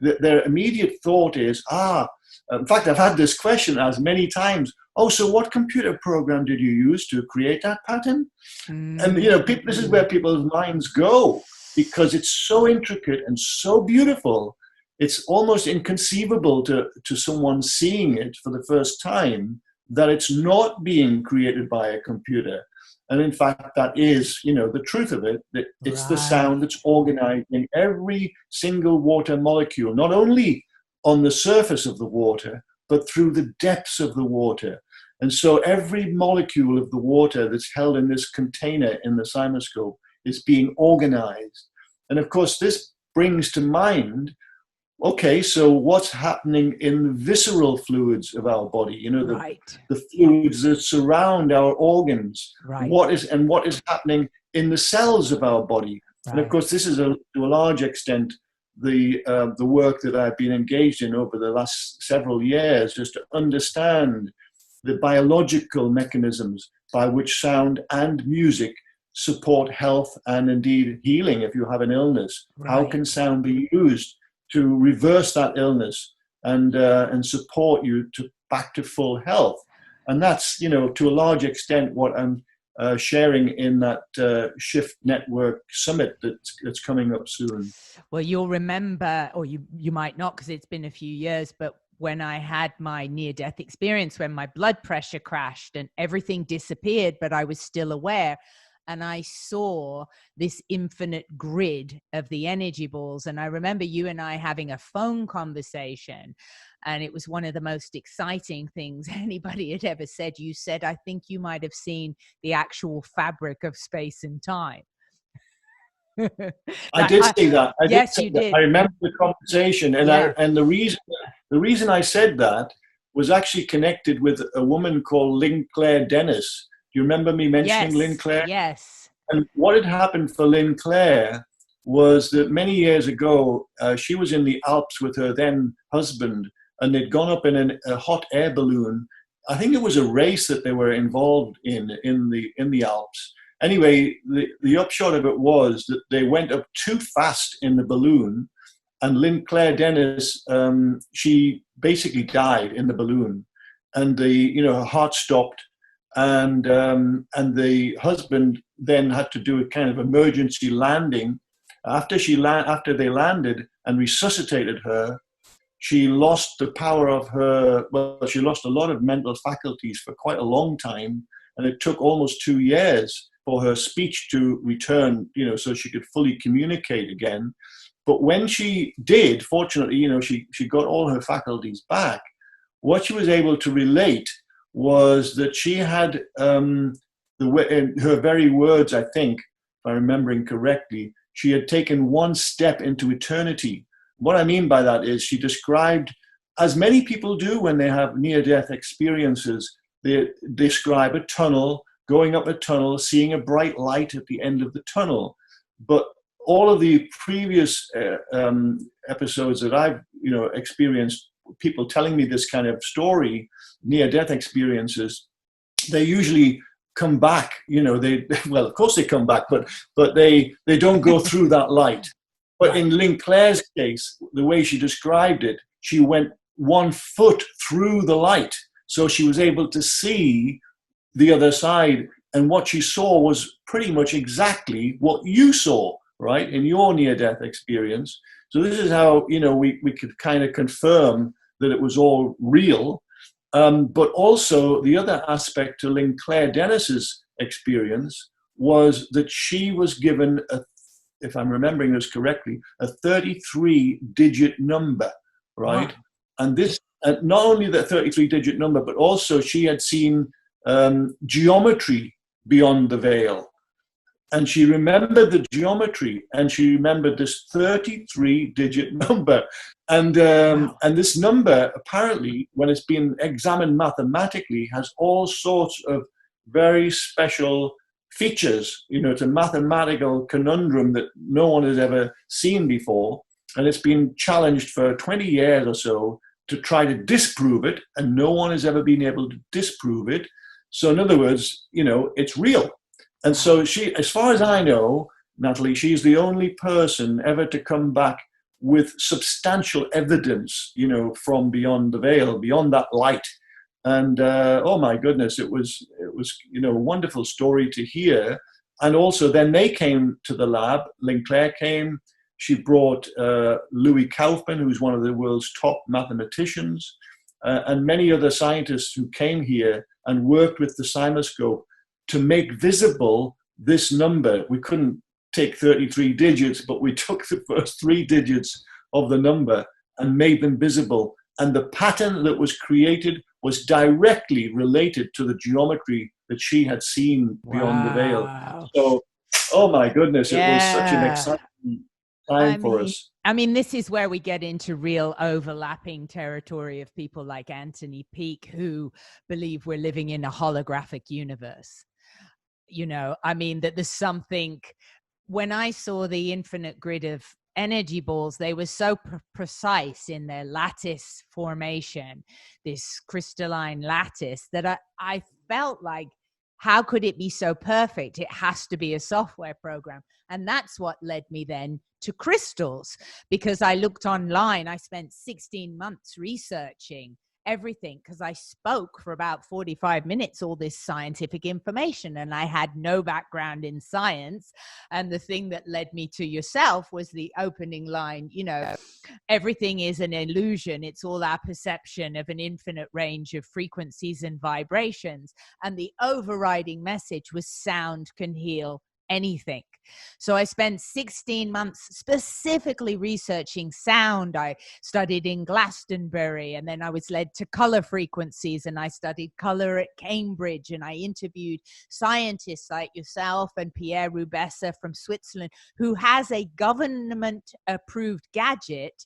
their immediate thought is, in fact, I've had this question asked many times. Oh, so what computer program did you use to create that pattern? And this is where people's minds go, because it's so intricate and so beautiful. It's almost inconceivable to someone seeing it for the first time that it's not being created by a computer. And in fact, that is, the truth of it, that it's the sound that's organized in every single water molecule, not only on the surface of the water, but through the depths of the water. And so every molecule of the water that's held in this container in the cymoscope is being organized. And of course, this brings to mind, okay, so what's happening in the visceral fluids of our body? The fluids that surround our organs. What is happening in the cells of our body? And of course, this is to a large extent the work that I've been engaged in over the last several years, just to understand the biological mechanisms by which sound and music support health and indeed healing if you have an illness. How can sound be used to reverse that illness and support you back to full health? And that's, to a large extent what I'm sharing in that Shift Network Summit that's coming up soon. Well, you'll remember, or you might not, because it's been a few years, but when I had my near-death experience, when my blood pressure crashed and everything disappeared, but I was still aware, and I saw this infinite grid of the energy balls. And I remember you and I having a phone conversation, and it was one of the most exciting things anybody had ever said. You said, I think you might have seen the actual fabric of space and time. I did see that. Yes, you did. I remember the conversation, and the reason I said that was actually connected with a woman called Lynn Claire Dennis. Do you remember me mentioning Lynn Claire? Yes. And what had happened for Lynn Claire was that many years ago, she was in the Alps with her then husband, and they'd gone up in a hot air balloon. I think it was a race that they were involved in the Alps. Anyway, the upshot of it was that they went up too fast in the balloon, and Lynn Claire Dennis, she basically died in the balloon, and her heart stopped, and the husband then had to do a kind of emergency landing. After they landed and resuscitated her, she lost the power of she lost a lot of mental faculties for quite a long time, and it took almost 2 years for her speech to return, so she could fully communicate again. But when she did, fortunately, she got all her faculties back. What she was able to relate was that she had, in her very words, I think, if I'm remembering correctly, she had taken one step into eternity. What I mean by that is she described, as many people do when they have near-death experiences, they describe a tunnel, going up a tunnel, seeing a bright light at the end of the tunnel. But all of the previous episodes that I've experienced, people telling me this kind of story, near-death experiences, they usually come back. Well, of course they come back, but they don't go through that light. But in Lynn Claire's case, the way she described it, she went 1 foot through the light, so she was able to see the other side, and what she saw was pretty much exactly what you saw, right, in your near-death experience. So this is how we could kind of confirm that it was all real. But also the other aspect to Lynn Claire Dennis's experience was that she was given, if I'm remembering this correctly, a 33-digit number, right? Wow. And this, not only the 33-digit number, but also she had seen geometry beyond the veil. And she remembered the geometry, and she remembered this 33-digit number. And this number, apparently, when it's been examined mathematically, has all sorts of very special features. It's a mathematical conundrum that no one has ever seen before. And it's been challenged for 20 years or so to try to disprove it, and no one has ever been able to disprove it. So in other words, it's real. And so she, as far as I know, Natalie, she's the only person ever to come back with substantial evidence, from beyond the veil, beyond that light. And oh my goodness, it was a wonderful story to hear. And also then they came to the lab. Linclair came. She brought Louis Kaufman, who's one of the world's top mathematicians, and many other scientists who came here and worked with the CymaScope to make visible this number. We couldn't take 33 digits, but we took the first 3 digits of the number and made them visible. And the pattern that was created was directly related to the geometry that she had seen beyond the veil. So, oh my goodness, it was such an exciting time for us. I mean, this is where we get into real overlapping territory of people like Anthony Peake, who believe we're living in a holographic universe. I mean, that there's something. When I saw the infinite grid of energy balls, they were so precise in their lattice formation, this crystalline lattice, that I felt like, how could it be so perfect? It has to be a software program. And that's what led me then to crystals, because I looked online. I spent 16 months researching everything, because I spoke for about 45 minutes all this scientific information, and I had no background in science. And the thing that led me to yourself was the opening line, everything is an illusion. It's all our perception of an infinite range of frequencies and vibrations. And the overriding message was sound can heal anything. So I spent 16 months specifically researching sound. I studied in Glastonbury, and then I was led to color frequencies, and I studied color at Cambridge, and I interviewed scientists like yourself and Pierre Rubessa from Switzerland, who has a government approved gadget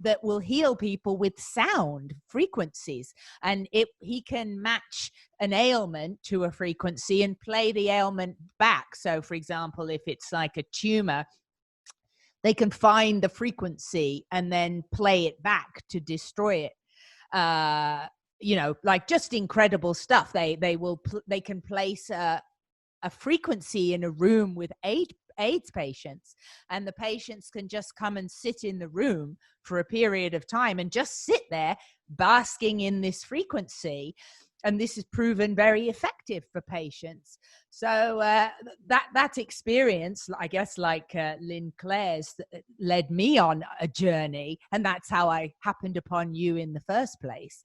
that will heal people with sound frequencies. And he can match an ailment to a frequency and play the ailment back. So, for example, if it's like a tumor, they can find the frequency and then play it back to destroy it. Like just incredible stuff. They can place a frequency in a room with AIDS patients, and the patients can just come and sit in the room for a period of time and just sit there basking in this frequency. And this is proven very effective for patients. So that experience, I guess, like Linclair's, led me on a journey, and that's how I happened upon you in the first place.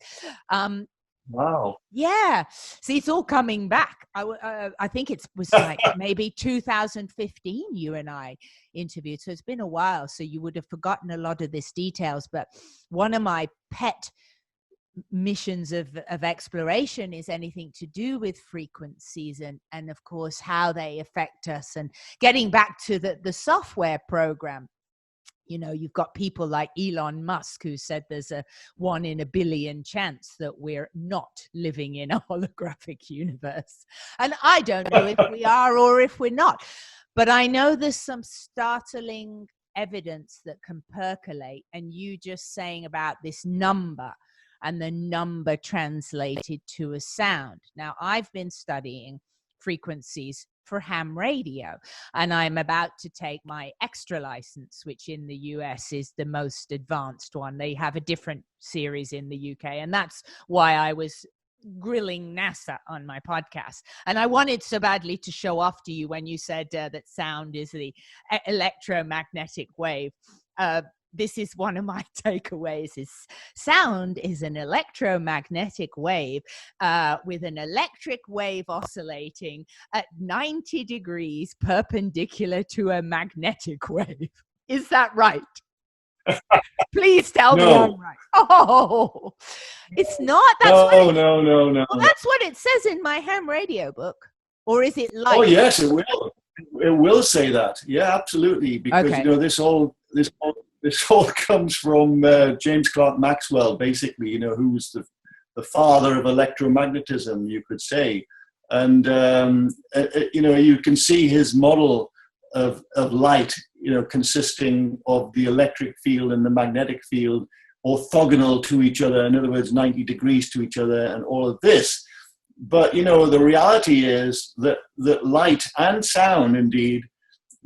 Wow. Yeah. See, it's all coming back. I think it was like maybe 2015 you and I interviewed. So it's been a while. So you would have forgotten a lot of these details. But one of my pet missions of exploration is anything to do with frequencies and of course, how they affect us. And getting back to the software program. You've got people like Elon Musk, who said there's a 1 in a billion chance that we're not living in a holographic universe. And I don't know if we are or if we're not. But I know there's some startling evidence that can percolate. And you just saying about this number and the number translated to a sound. Now, I've been studying frequencies for ham radio, and I'm about to take my extra license, which in the US is the most advanced one. They have a different series in the UK, and that's why I was grilling NASA on my podcast. And I wanted so badly to show off to you when you said that sound is the electromagnetic wave. This is one of my takeaways, is sound is an electromagnetic wave with an electric wave oscillating at 90 degrees perpendicular to a magnetic wave. Is that right? Please tell me I'm right. Oh, it's not? No. Well, that's what it says in my ham radio book. Or is it like? Oh, yes, it will. It will say that. Yeah, absolutely. Because, this all comes from James Clerk Maxwell, basically, who was the father of electromagnetism, you could say. And, you can see his model of light, consisting of the electric field and the magnetic field orthogonal to each other. In other words, 90 degrees to each other and all of this. But, the reality is that light and sound, indeed,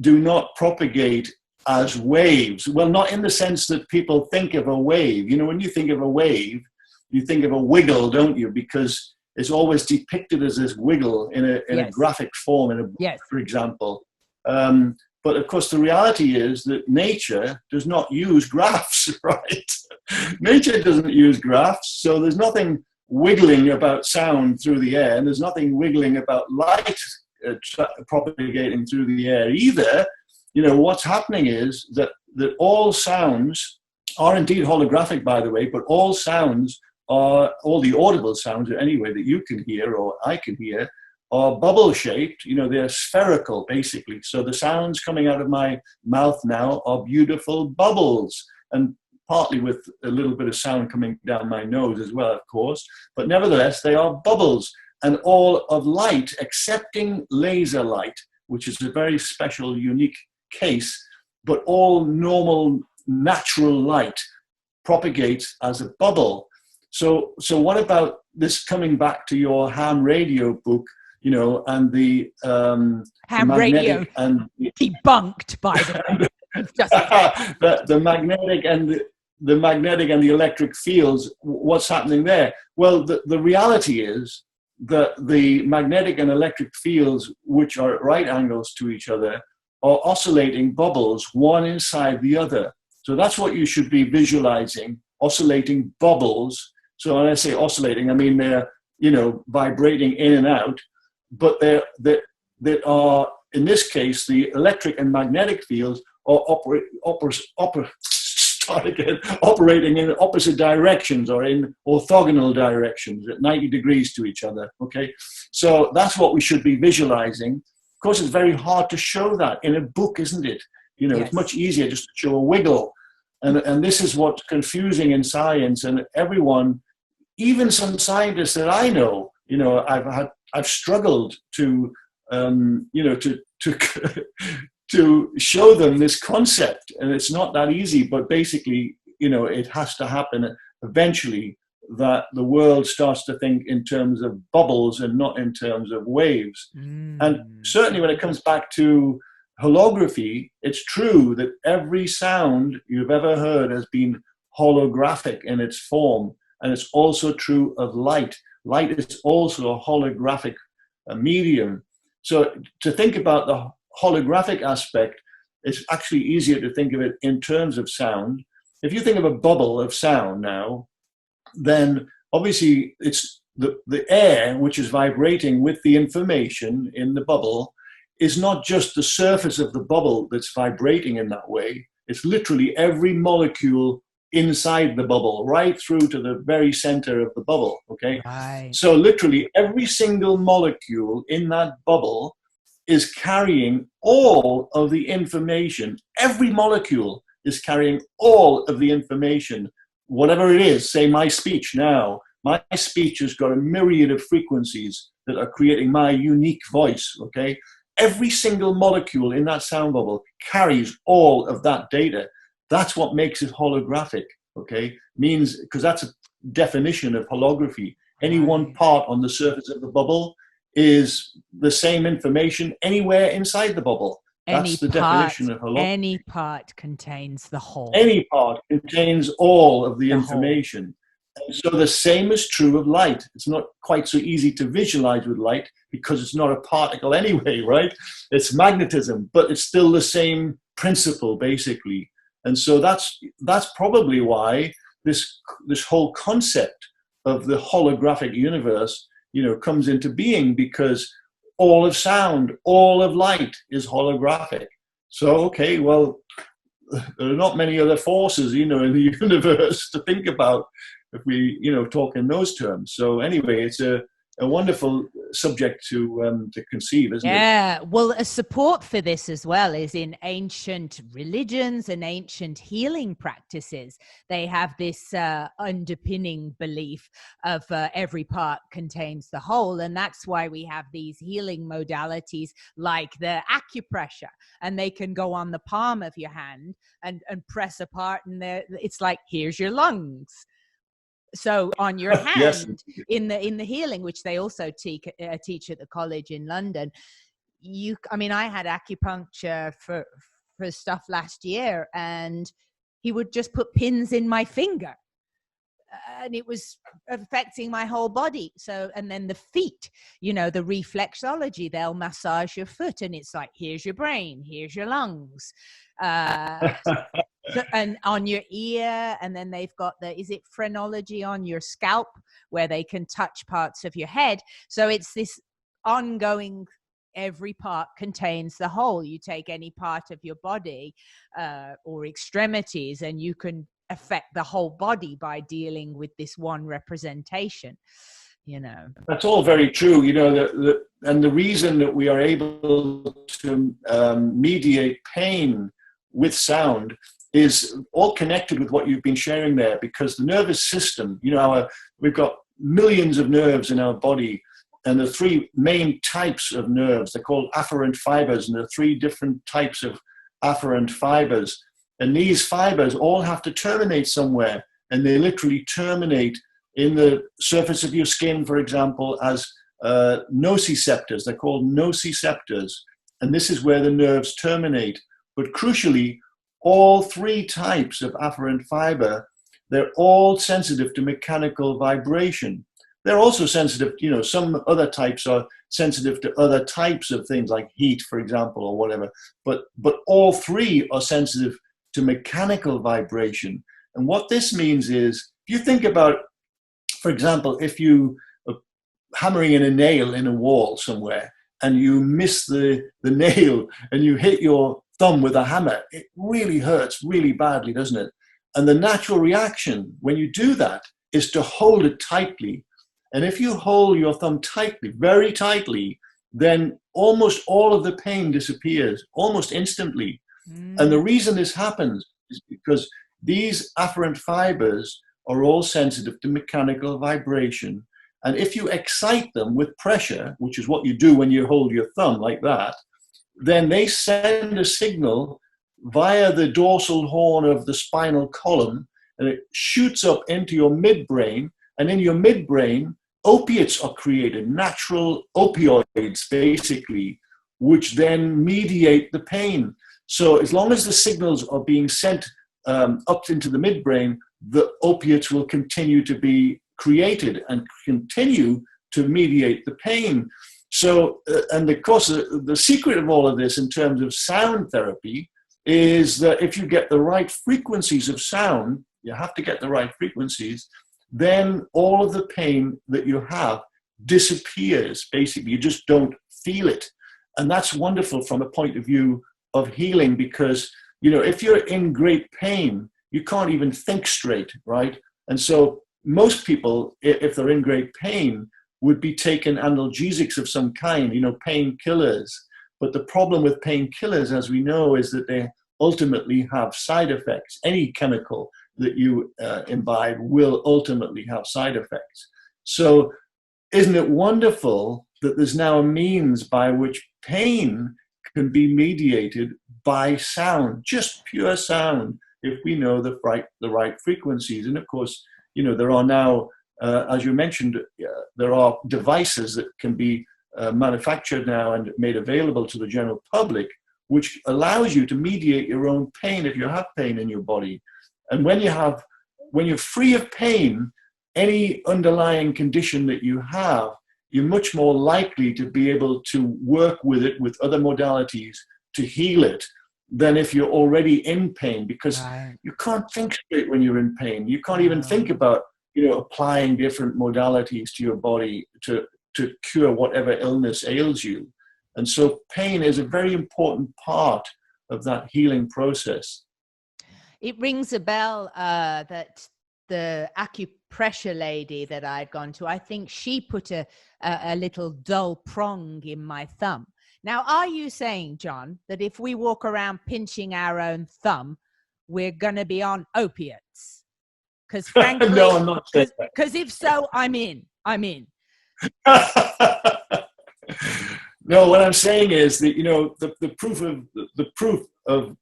do not propagate as waves. Well, not in the sense that people think of a wave. You know, when you think of a wave, you think of a wiggle, don't you? Because it's always depicted as this wiggle in a graphic form in a book, for example. But of course, the reality is that nature does not use graphs, right? Nature doesn't use graphs, so there's nothing wiggling about sound through the air, and there's nothing wiggling about light propagating through the air either. You know, what's happening is that all sounds are indeed holographic, by the way, but all sounds are, all the audible sounds anyway that you can hear or I can hear, are bubble shaped. You know, they're spherical basically. So the sounds coming out of my mouth now are beautiful bubbles, and partly with a little bit of sound coming down my nose as well, of course, but nevertheless they are bubbles. And all of light, excepting laser light, which is a very special, unique case, but all normal natural light propagates as a bubble. So what about this, coming back to your ham radio book, you know, and the ham radio and debunked by the the magnetic and the magnetic and the electric fields. What's happening there? Well, the reality is that the magnetic and electric fields, which are at right angles to each other, are oscillating bubbles, one inside the other. So that's what you should be visualizing, oscillating bubbles. So when I say oscillating, I mean they're, you know, vibrating in and out, but they are, in this case, the electric and magnetic fields are operating in opposite directions or in orthogonal directions at 90 degrees to each other, okay? So that's what we should be visualizing. Of course, it's very hard to show that in a book, isn't it? You know, It's much easier just to show a wiggle. And this is what's confusing in science, and everyone, even some scientists that I know, you know, I've struggled to, you know, to show them this concept, and it's not that easy, but basically, you know, it has to happen eventually, that the world starts to think in terms of bubbles and not in terms of waves. And certainly when it comes back to holography, it's true that every sound you've ever heard has been holographic in its form, and it's also true of light. Light is also a holographic medium. So to think about the holographic aspect, it's actually easier to think of it in terms of sound. If you think of a bubble of sound now, then obviously it's the air which is vibrating with the information in the bubble is not just the surface of the bubble that's vibrating in that way. It's literally every molecule inside the bubble, right through to the very center of the bubble, okay? Right. So literally every single molecule in that bubble is carrying all of the information. Every molecule is carrying all of the information, whatever it is. Say my speech now. My speech has got a myriad of frequencies that are creating my unique voice, okay? Every single molecule in that sound bubble carries all of that data. That's what makes it holographic, okay? Means, because that's a definition of holography. Any one part on the surface of the bubble is the same information anywhere inside the bubble. That's the definition of holography. Any part contains the whole. Any part contains all of the information. And so the same is true of light. It's not quite so easy to visualize with light because it's not a particle anyway, right? It's magnetism, but it's still the same principle, basically. And so that's probably why this whole concept of the holographic universe, you know, comes into being, because all of sound, all of light is holographic. So, okay, well, there are not many other forces, you know, in the universe to think about if we, you know, talk in those terms. So anyway, it's a wonderful subject to conceive, isn't it? Yeah, well, a support for this as well is in ancient religions and ancient healing practices. They have this underpinning belief of every part contains the whole, and that's why we have these healing modalities like the acupressure, and they can go on the palm of your hand and press a part, and it's like, here's your lungs. So on your hand, yes. in the healing, which they also teach at the college in London, I had acupuncture for for stuff last year, and he would just put pins in my finger. And it was affecting my whole body. So, and then the feet, you know, the reflexology, they'll massage your foot, and it's like, here's your brain, here's your lungs, and on your ear. And then they've got is it phrenology on your scalp, where they can touch parts of your head. So it's this ongoing, every part contains the whole. You take any part of your body or extremities, and you can affect the whole body by dealing with this one representation, you know. That's all very true, you know, and the reason that we are able to mediate pain with sound is all connected with what you've been sharing there, because the nervous system, you know, we've got millions of nerves in our body, and the three main types of nerves, they're called afferent fibers, and there are three different types of afferent fibers. And these fibers all have to terminate somewhere, and they literally terminate in the surface of your skin, for example, as nociceptors. They're called nociceptors, and this is where the nerves terminate. But crucially, all three types of afferent fiber, they're all sensitive to mechanical vibration. They're also sensitive, you know, some other types are sensitive to other types of things like heat, for example, or whatever. But all three are sensitive to mechanical vibration. And what this means is, if you think about, for example, if you are hammering in a nail in a wall somewhere and you miss the nail and you hit your thumb with a hammer, it really hurts really badly, doesn't it? And the natural reaction when you do that is to hold it tightly. And if you hold your thumb tightly, very tightly, then almost all of the pain disappears almost instantly. And the reason this happens is because these afferent fibers are all sensitive to mechanical vibration. And if you excite them with pressure, which is what you do when you hold your thumb like that, then they send a signal via the dorsal horn of the spinal column, and it shoots up into your midbrain. And in your midbrain, opiates are created, natural opioids, basically, which then mediate the pain. So as long as the signals are being sent up into the midbrain, the opiates will continue to be created and continue to mediate the pain. So, and of course, the secret of all of this in terms of sound therapy is that if you get the right frequencies of sound, you have to get the right frequencies, then all of the pain that you have disappears. Basically, you just don't feel it. And that's wonderful from a point of view of healing, because, you know, if you're in great pain, you can't even think straight, right? And so most people, if they're in great pain, would be taking analgesics of some kind, you know, painkillers. But the problem with painkillers, as we know, is that they ultimately have side effects. Any chemical that you imbibe will ultimately have side effects. So isn't it wonderful that there's now a means by which pain can be mediated by sound, just pure sound, if we know the right frequencies. And of course, you know, there are now, as you mentioned, there are devices that can be manufactured now and made available to the general public, which allows you to mediate your own pain if you have pain in your body. And when you're free of pain, any underlying condition that you have, you're much more likely to be able to work with it with other modalities to heal it than if you're already in pain, because you can't think straight when you're in pain. You can't even think about, you know, applying different modalities to your body to cure whatever illness ails you. And so pain is a very important part of that healing process. It rings a bell that the acupressure lady that I'd gone to, I think she put a little dull prong in my thumb. Now, are you saying, John, that if we walk around pinching our own thumb, we're going to be on opiates? Because frankly, no, I'm not saying that. Because if so, I'm in. No, what I'm saying is that, you know, the proof of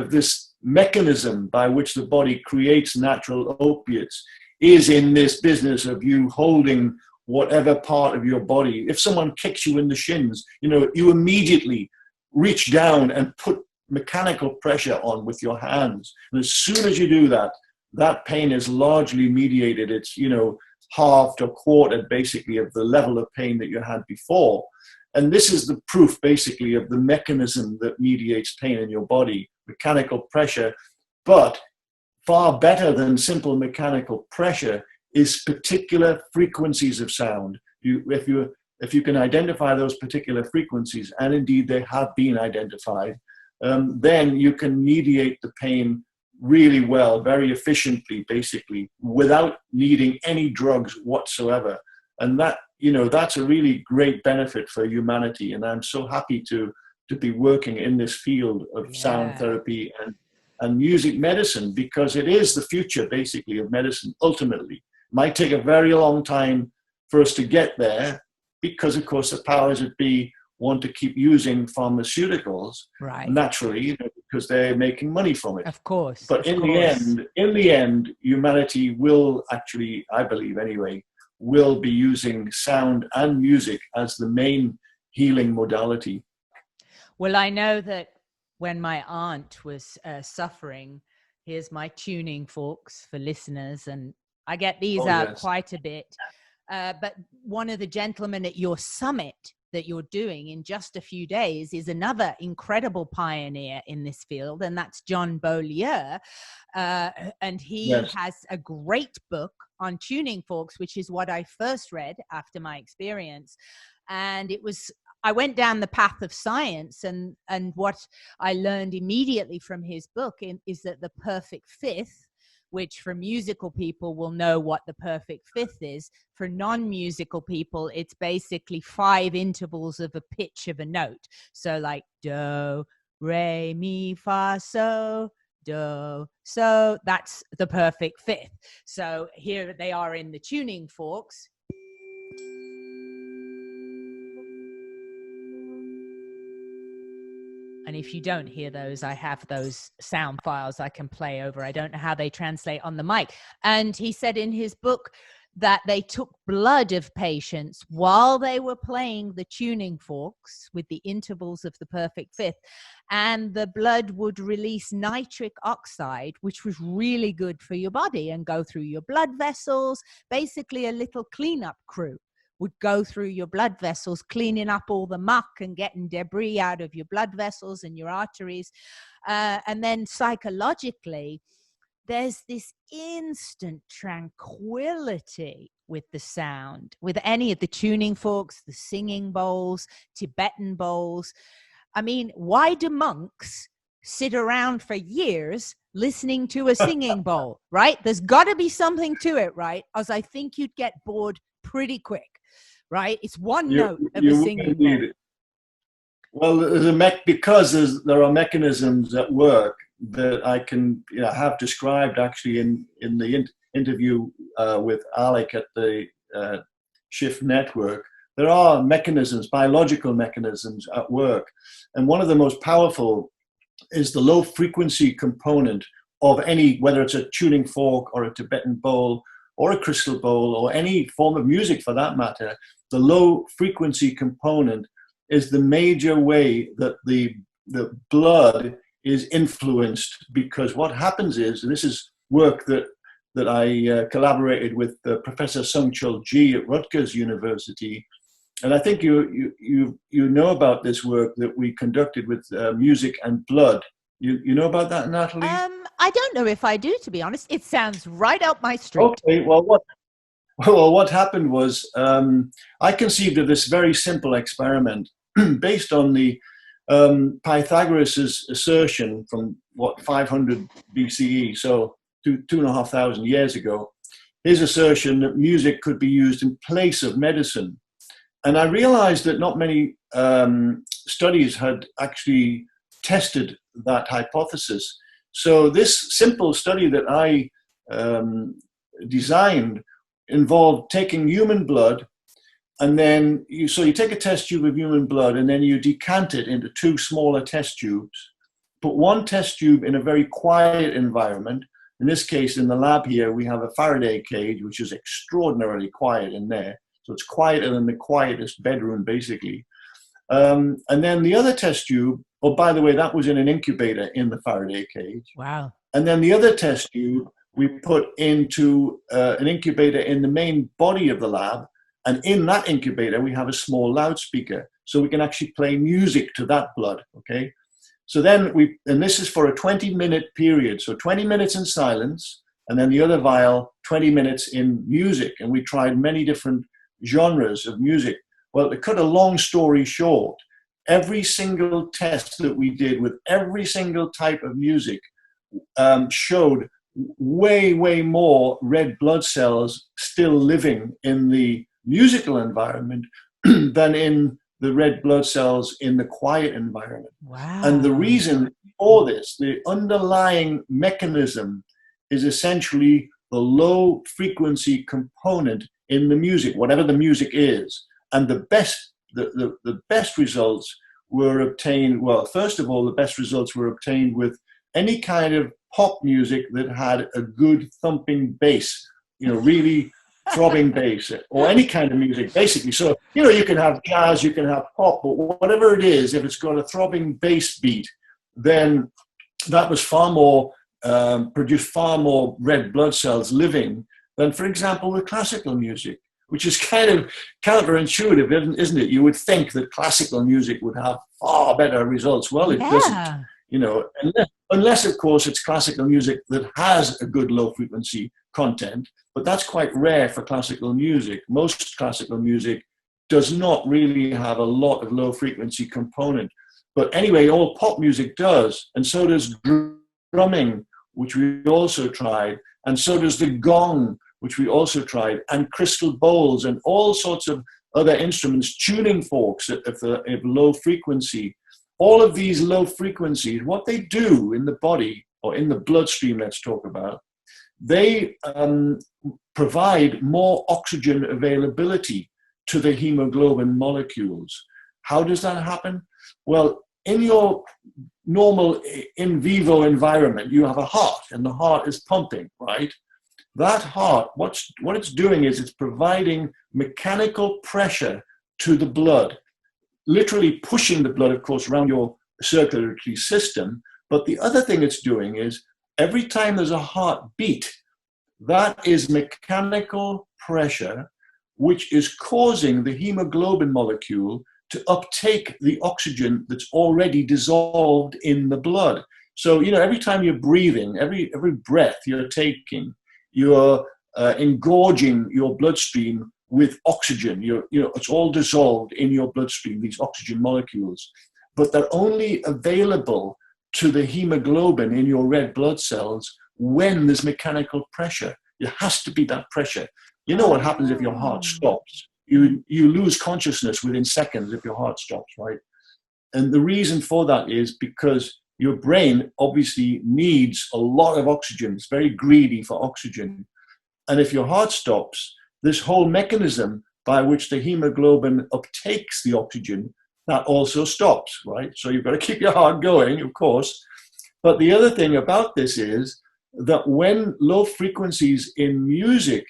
this mechanism by which the body creates natural opiates is in this business of you holding whatever part of your body. If someone kicks you in the shins, you know, you immediately reach down and put mechanical pressure on with your hands. And as soon as you do that, that pain is largely mediated. It's, you know, halved or quartered basically of the level of pain that you had before. And this is the proof basically of the mechanism that mediates pain in your body, mechanical pressure. But far better than simple mechanical pressure is particular frequencies of sound. If you can identify those particular frequencies, and indeed they have been identified, then you can mediate the pain really well, very efficiently, basically, without needing any drugs whatsoever. And that, you know, that's a really great benefit for humanity. And I'm so happy to be working in this field of sound therapy and music medicine, because it is the future, basically, of medicine, ultimately. It might take a very long time for us to get there, because, of course, the powers that be want to keep using pharmaceuticals, naturally, you know, because they're making money from it. Of course. But in the end, humanity will actually, I believe anyway, will be using sound and music as the main healing modality. Well, I know that when my aunt was suffering, here's my tuning forks for listeners, and I get these out quite a bit. But one of the gentlemen at your summit that you're doing in just a few days is another incredible pioneer in this field, and that's John Beaulieu. And he has a great book on tuning forks, which is what I first read after my experience. And I went down the path of science, and what I learned immediately from his book is that the perfect fifth, which for musical people will know what the perfect fifth is. For non-musical people, it's basically 5 intervals of a pitch of a note. So like do, re, mi, fa, so, do, so. That's the perfect fifth. So here they are in the tuning forks. And if you don't hear those, I have those sound files I can play over. I don't know how they translate on the mic. And he said in his book that they took blood of patients while they were playing the tuning forks with the intervals of the perfect fifth. And the blood would release nitric oxide, which was really good for your body and go through your blood vessels, basically a little cleanup crew would go through your blood vessels, cleaning up all the muck and getting debris out of your blood vessels and your arteries. And then psychologically, there's this instant tranquility with the sound, with any of the tuning forks, the singing bowls, Tibetan bowls. I mean, why do monks sit around for years listening to a singing bowl, right? There's got to be something to it, right? As I think you'd get bored pretty quick. Right, it's one note of a singing bowl. Well, because there are mechanisms at work that I can have described actually in the interview with Alec at the Shift Network. There are mechanisms, biological mechanisms at work, and one of the most powerful is the low frequency component of any, whether it's a tuning fork or a Tibetan bowl or a crystal bowl or any form of music for that matter. The low frequency component is the major way that the blood is influenced, because what happens is, and this is work that I collaborated with Professor Sung-Chul Ji at Rutgers University, and I think you know about this work that we conducted with music and blood. You know about that, Natalie? I don't know if I do, to be honest. It sounds right up my street. Okay, well, what happened was I conceived of this very simple experiment based on the Pythagoras' assertion from 500 BCE, so 2,500 years ago. His assertion that music could be used in place of medicine, and I realized that not many studies had actually tested that hypothesis. So this simple study that I designed involved taking human blood, and then you take a test tube of human blood, and then you decant it into 2 smaller test tubes. Put one test tube in a very quiet environment. In this case, in the lab here, we have a Faraday cage, which is extraordinarily quiet in there. So it's quieter than the quietest bedroom, basically. And then the other test tube, Oh, by the way, that was in an incubator in the Faraday cage. Wow. And then the other test tube we put into an incubator in the main body of the lab. And in that incubator, we have a small loudspeaker. So we can actually play music to that blood, okay? So then and this is for a 20-minute period. So 20 minutes in silence, and then the other vial, 20 minutes in music. And we tried many different genres of music. Well, to cut a long story short, every single test that we did with every single type of music showed way, way more red blood cells still living in the musical environment than in the red blood cells in the quiet environment. Wow. And the reason for this, the underlying mechanism, is essentially the low frequency component in the music, whatever the music is. And the best results were obtained, well, first of all, the best results were obtained with any kind of pop music that had a good thumping bass, really throbbing bass, or any kind of music, basically. So, you can have jazz, you can have pop, but whatever it is, if it's got a throbbing bass beat, then that was far more, produced far more red blood cells living than, for example, with classical music, which is kind of counterintuitive, isn't it? You would think that classical music would have far better results. Well, it doesn't, unless, of course, it's classical music that has a good low frequency content, but that's quite rare for classical music. Most classical music does not really have a lot of low frequency component. But anyway, all pop music does, and so does drumming, which we also tried, and so does the gong, which we also tried, and crystal bowls, and all sorts of other instruments, tuning forks of low frequency. All of these low frequencies, what they do in the body, or in the bloodstream, let's talk about, they provide more oxygen availability to the hemoglobin molecules. How does that happen? Well, in your normal in vivo environment, you have a heart, and the heart is pumping, right? That heart, what it's doing is it's providing mechanical pressure to the blood, literally pushing the blood, of course, around your circulatory system. But the other thing it's doing is every time there's a heartbeat, that is mechanical pressure, which is causing the hemoglobin molecule to uptake the oxygen that's already dissolved in the blood. So, every time you're breathing, every breath you're taking, you're engorging your bloodstream with oxygen. It's all dissolved in your bloodstream, these oxygen molecules, but they're only available to the hemoglobin in your red blood cells when there's mechanical pressure. It has to be that pressure. You know what happens if your heart stops? You lose consciousness within seconds if your heart stops, right? And the reason for that is because your brain obviously needs a lot of oxygen. It's very greedy for oxygen. And if your heart stops, this whole mechanism by which the hemoglobin uptakes the oxygen, that also stops, right? So you've got to keep your heart going, of course. But the other thing about this is that when low frequencies in music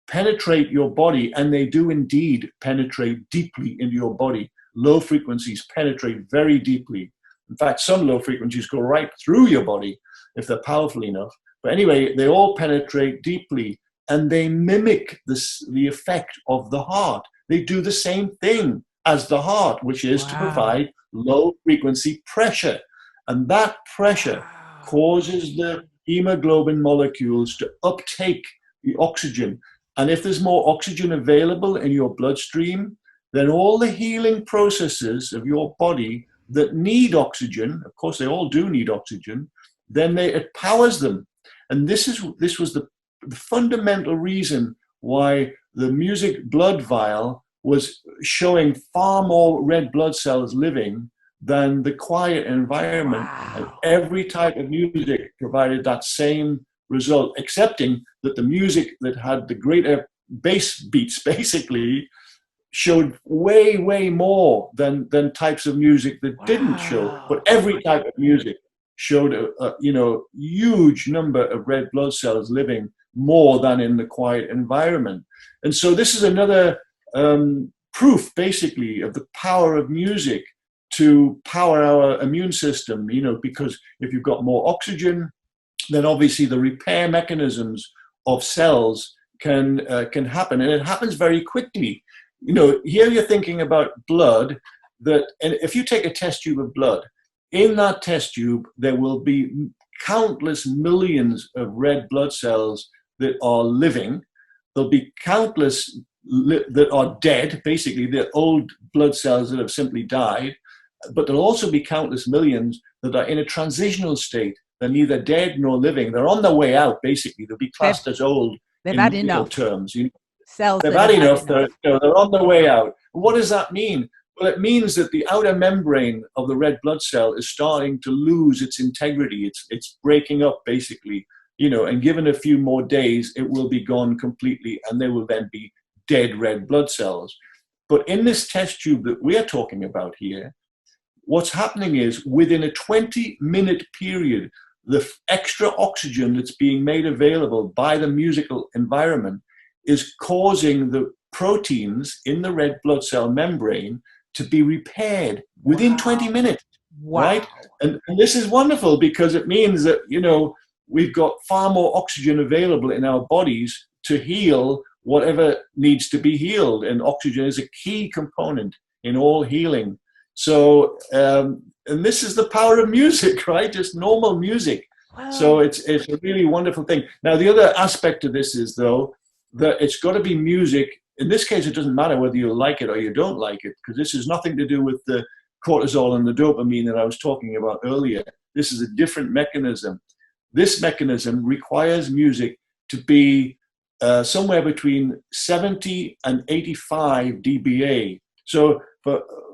penetrate your body, and they do indeed penetrate deeply into your body, low frequencies penetrate very deeply. In fact, some low frequencies go right through your body if they're powerful enough. But anyway, they all penetrate deeply, and they mimic the effect of the heart. They do the same thing as the heart, which is to provide low frequency pressure. And that pressure causes the hemoglobin molecules to uptake the oxygen. And if there's more oxygen available in your bloodstream, then all the healing processes of your body that need oxygen, of course they all do need oxygen, then it powers them. And this was the fundamental reason why the music blood vial was showing far more red blood cells living than the quiet environment. Wow. And every type of music provided that same result, excepting that the music that had the greater bass beats basically showed way, way more than types of music that didn't show. But every type of music showed a huge number of red blood cells living more than in the quiet environment. And so this is another proof, basically, of the power of music to power our immune system, because if you've got more oxygen, then obviously the repair mechanisms of cells can happen, and it happens very quickly. Here you're thinking about blood, and if you take a test tube of blood, in that test tube, there will be countless millions of red blood cells that are living. There'll be countless that are dead, basically, the old blood cells that have simply died. But there'll also be countless millions that are in a transitional state. They're neither dead nor living. They're on their way out, basically. They'll be classed as old in medical terms. Cells they've had enough. They're on their way out. What does that mean? Well, it means that the outer membrane of the red blood cell is starting to lose its integrity. It's breaking up, basically, and given a few more days, it will be gone completely, and there will then be dead red blood cells. But in this test tube that we're talking about here, what's happening is within a 20-minute period, the extra oxygen that's being made available by the musical environment is causing the proteins in the red blood cell membrane to be repaired within 20 minutes. Wow. Right? And this is wonderful because it means that, we've got far more oxygen available in our bodies to heal whatever needs to be healed. And oxygen is a key component in all healing. So, and this is the power of music, right? Just normal music. Wow. So it's a really wonderful thing. Now, the other aspect of this is, though, that it's got to be music. In this case, it doesn't matter whether you like it or you don't like it, because this has nothing to do with the cortisol and the dopamine that I was talking about earlier. This is a different mechanism. This mechanism requires music to be somewhere between 70 and 85 dBA. So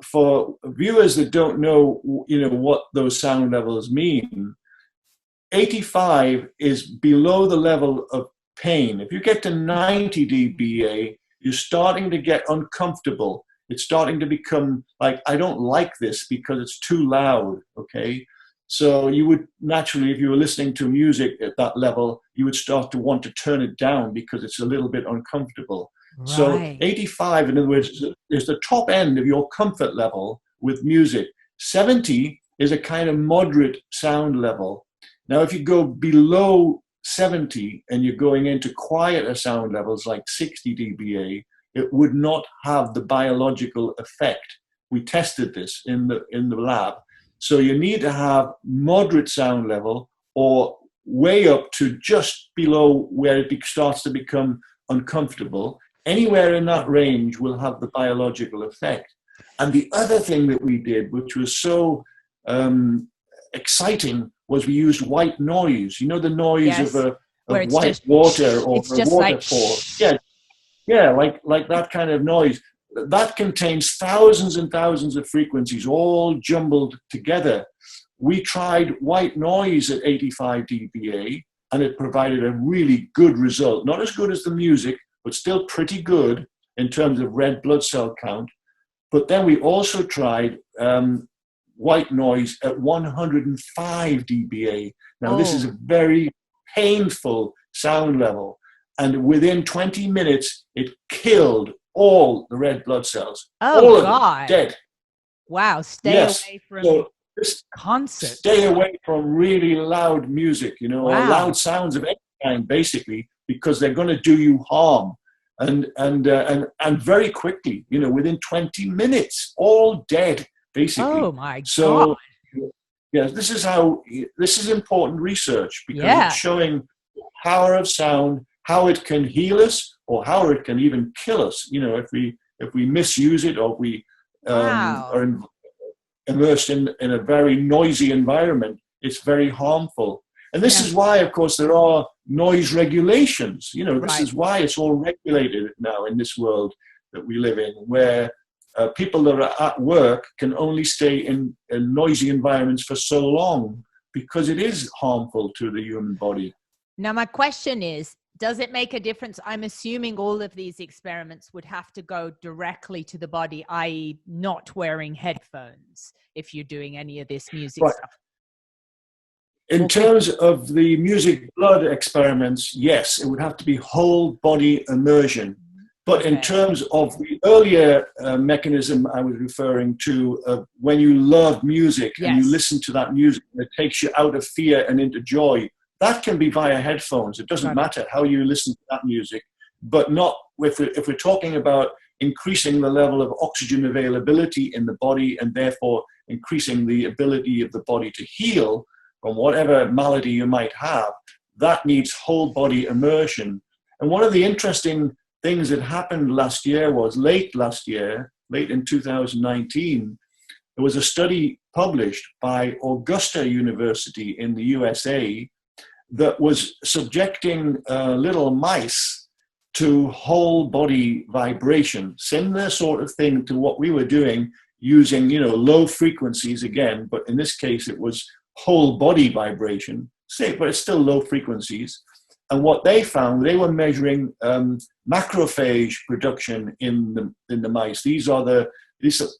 for viewers that don't know, what those sound levels mean, 85 is below the level of pain. If you get to 90 dBA, you're starting to get uncomfortable. It's starting to become like, I don't like this because it's too loud, okay? So you would naturally, if you were listening to music at that level, you would start to want to turn it down because it's a little bit uncomfortable. Right. So 85, in other words, is the top end of your comfort level with music. 70 is a kind of moderate sound level. Now, if you go below 70 and you're going into quieter sound levels like 60 dBA, it would not have the biological effect. We tested this in the lab. So you need to have moderate sound level or way up to just below where it starts to become uncomfortable. Anywhere in that range will have the biological effect. And the other thing that we did, which was so exciting, was we used white noise. The noise of white water or a waterfall. Yeah, like that kind of noise. That contains thousands and thousands of frequencies all jumbled together. We tried white noise at 85 dBA, and it provided a really good result. Not as good as the music, but still pretty good in terms of red blood cell count. But then we also tried white noise at 105 dBA. Now, This is a very painful sound level. And within 20 minutes, it killed all the red blood cells. Oh, all God. Of them, dead. Wow. Stay away from concerts. Stay away from really loud music, or loud sounds of any kind, basically, because they're going to do you harm. And very quickly, within 20 minutes, all dead, basically. Oh, my God. So, yes, this is important research because it's showing the power of sound, how it can heal us or how it can even kill us, if we misuse it or we are immersed in a very noisy environment. It's very harmful. And this is why, of course, there are noise regulations. This is why it's all regulated now in this world that we live in, where people that are at work can only stay in noisy environments for so long because it is harmful to the human body. Now, my question is, does it make a difference? I'm assuming all of these experiments would have to go directly to the body, i.e. not wearing headphones if you're doing any of this music stuff. In terms of the music blood experiments, yes, it would have to be whole body immersion. But in terms of the earlier mechanism I was referring to, when you love music and you listen to that music and it takes you out of fear and into joy, that can be via headphones. It doesn't matter how you listen to that music, but not if we're talking about increasing the level of oxygen availability in the body and therefore increasing the ability of the body to heal from whatever malady you might have, that needs whole body immersion. And one of the interesting things that happened last year was late in 2019, there was a study published by Augusta University in the USA that was subjecting little mice to whole body vibration, similar sort of thing to what we were doing using, low frequencies again, but in this case it was whole body vibration, but it's still low frequencies. And what they found, they were measuring macrophage production in the mice. These are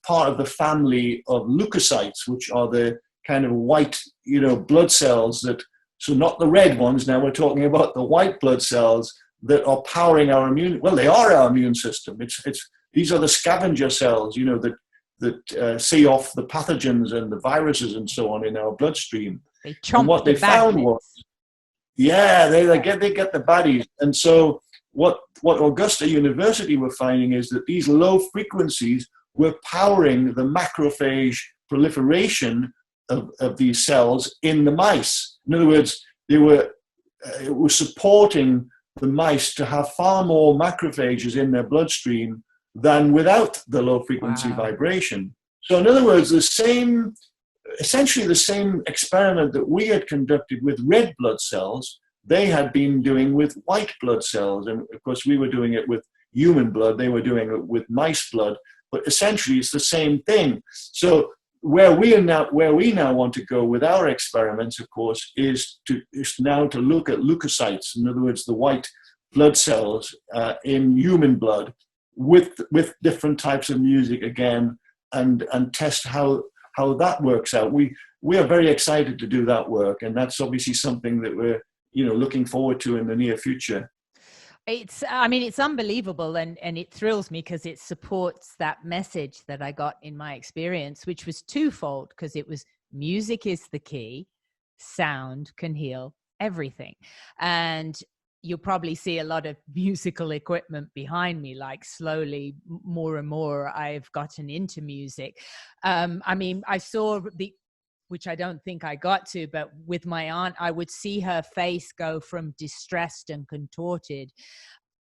part of the family of leukocytes, which are the kind of white, blood cells so not the red ones. Now we're talking about the white blood cells that are powering our they are our immune system. These are the scavenger cells, that see off the pathogens and the viruses and so on in our bloodstream. And what they found was, they get the baddies. And so what Augusta University were finding is that these low frequencies were powering the macrophage proliferation of these cells in the mice. In other words, it was supporting the mice to have far more macrophages in their bloodstream than without the low frequency vibration. So in other words, essentially the same experiment that we had conducted with red blood cells, they had been doing with white blood cells. And of course, we were doing it with human blood, they were doing it with mice blood, but essentially it's the same thing. So where we now want to go with our experiments, of course, is now to look at leukocytes, in other words, the white blood cells in human blood with different types of music again, and test how that works out. We are very excited to do that work, and that's obviously something that we're looking forward to in the near future. It's unbelievable, and it thrills me because it supports that message that I got in my experience, which was twofold, because it was music is the key, sound can heal everything. And you'll probably see a lot of musical equipment behind me, like slowly, more and more, I've gotten into music. I saw which I don't think I got to, but with my aunt, I would see her face go from distressed and contorted,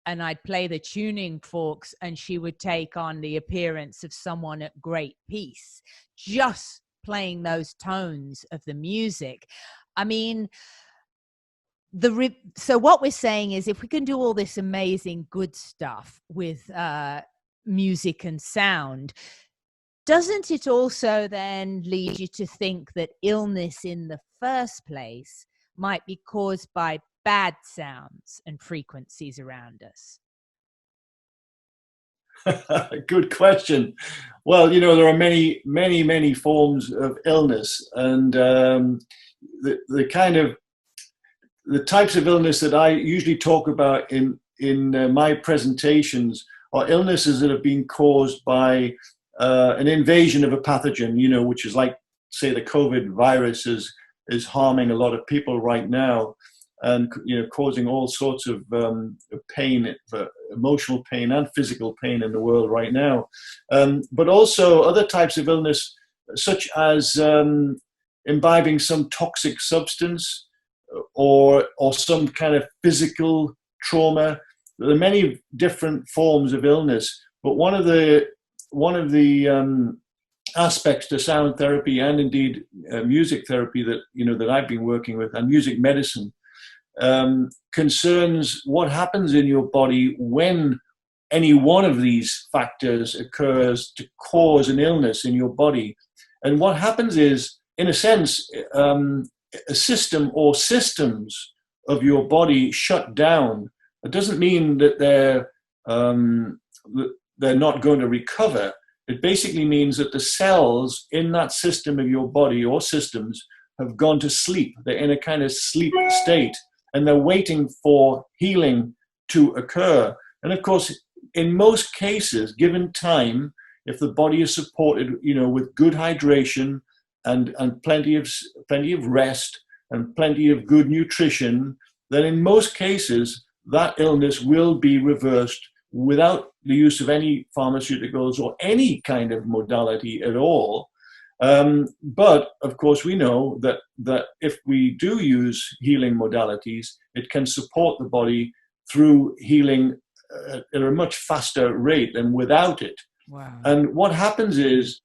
and I'd play the tuning forks and she would take on the appearance of someone at great peace, just playing those tones of the music. So what we're saying is, if we can do all this amazing good stuff with music and sound, doesn't it also then lead you to think that illness in the first place might be caused by bad sounds and frequencies around us? Good question. Well, there are many, many, many forms of illness, and the types of illness that I usually talk about in my presentations are illnesses that have been caused by an invasion of a pathogen, which is like, say, the COVID virus is harming a lot of people right now, and causing all sorts of pain, emotional pain and physical pain in the world right now. But also other types of illness, such as imbibing some toxic substance or some kind of physical trauma. There are many different forms of illness, but one of the aspects to sound therapy, and indeed music therapy, that I've been working with, and music medicine, concerns what happens in your body when any one of these factors occurs to cause an illness in your body. And what happens is, in a sense, a system or systems of your body shut down. It doesn't mean that they're not going to recover. It basically means that the cells in that system of your body or systems have gone to sleep. They're in a kind of sleep state, and they're waiting for healing to occur. And of course, in most cases, given time, if the body is supported, with good hydration and plenty of rest and plenty of good nutrition, then in most cases that illness will be reversed without the use of any pharmaceuticals or any kind of modality at all. But of course, we know that if we do use healing modalities, it can support the body through healing at a much faster rate than without it. Wow. And what happens is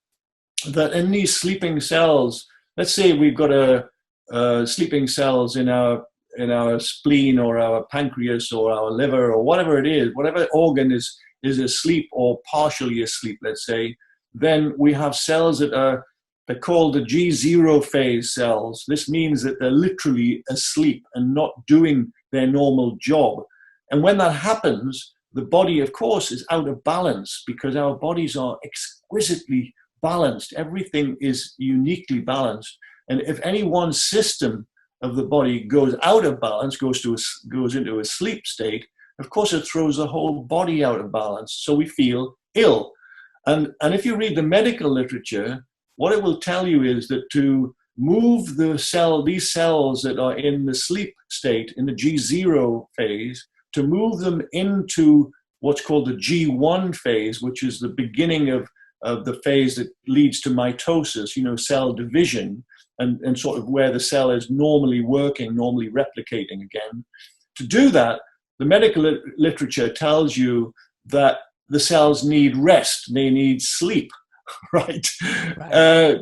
that in these sleeping cells, let's say we've got sleeping cells in our spleen or our pancreas or our liver or whatever it is, whatever organ is asleep or partially asleep, let's say, then we have cells they're called the G0 phase cells. This means that they're literally asleep and not doing their normal job. And when that happens, the body, of course, is out of balance, because our bodies are exquisitely balanced. Everything is uniquely balanced. And if any one system of the body goes out of balance, goes into a sleep state, of course, it throws the whole body out of balance. So we feel ill. And if you read the medical literature, what it will tell you is that to move these cells that are in the sleep state, in the G0 phase, to move them into what's called the G1 phase, which is the beginning of the phase that leads to mitosis, cell division, and sort of where the cell is normally working, normally replicating again. To do that, the medical literature tells you that the cells need rest, they need sleep. Right.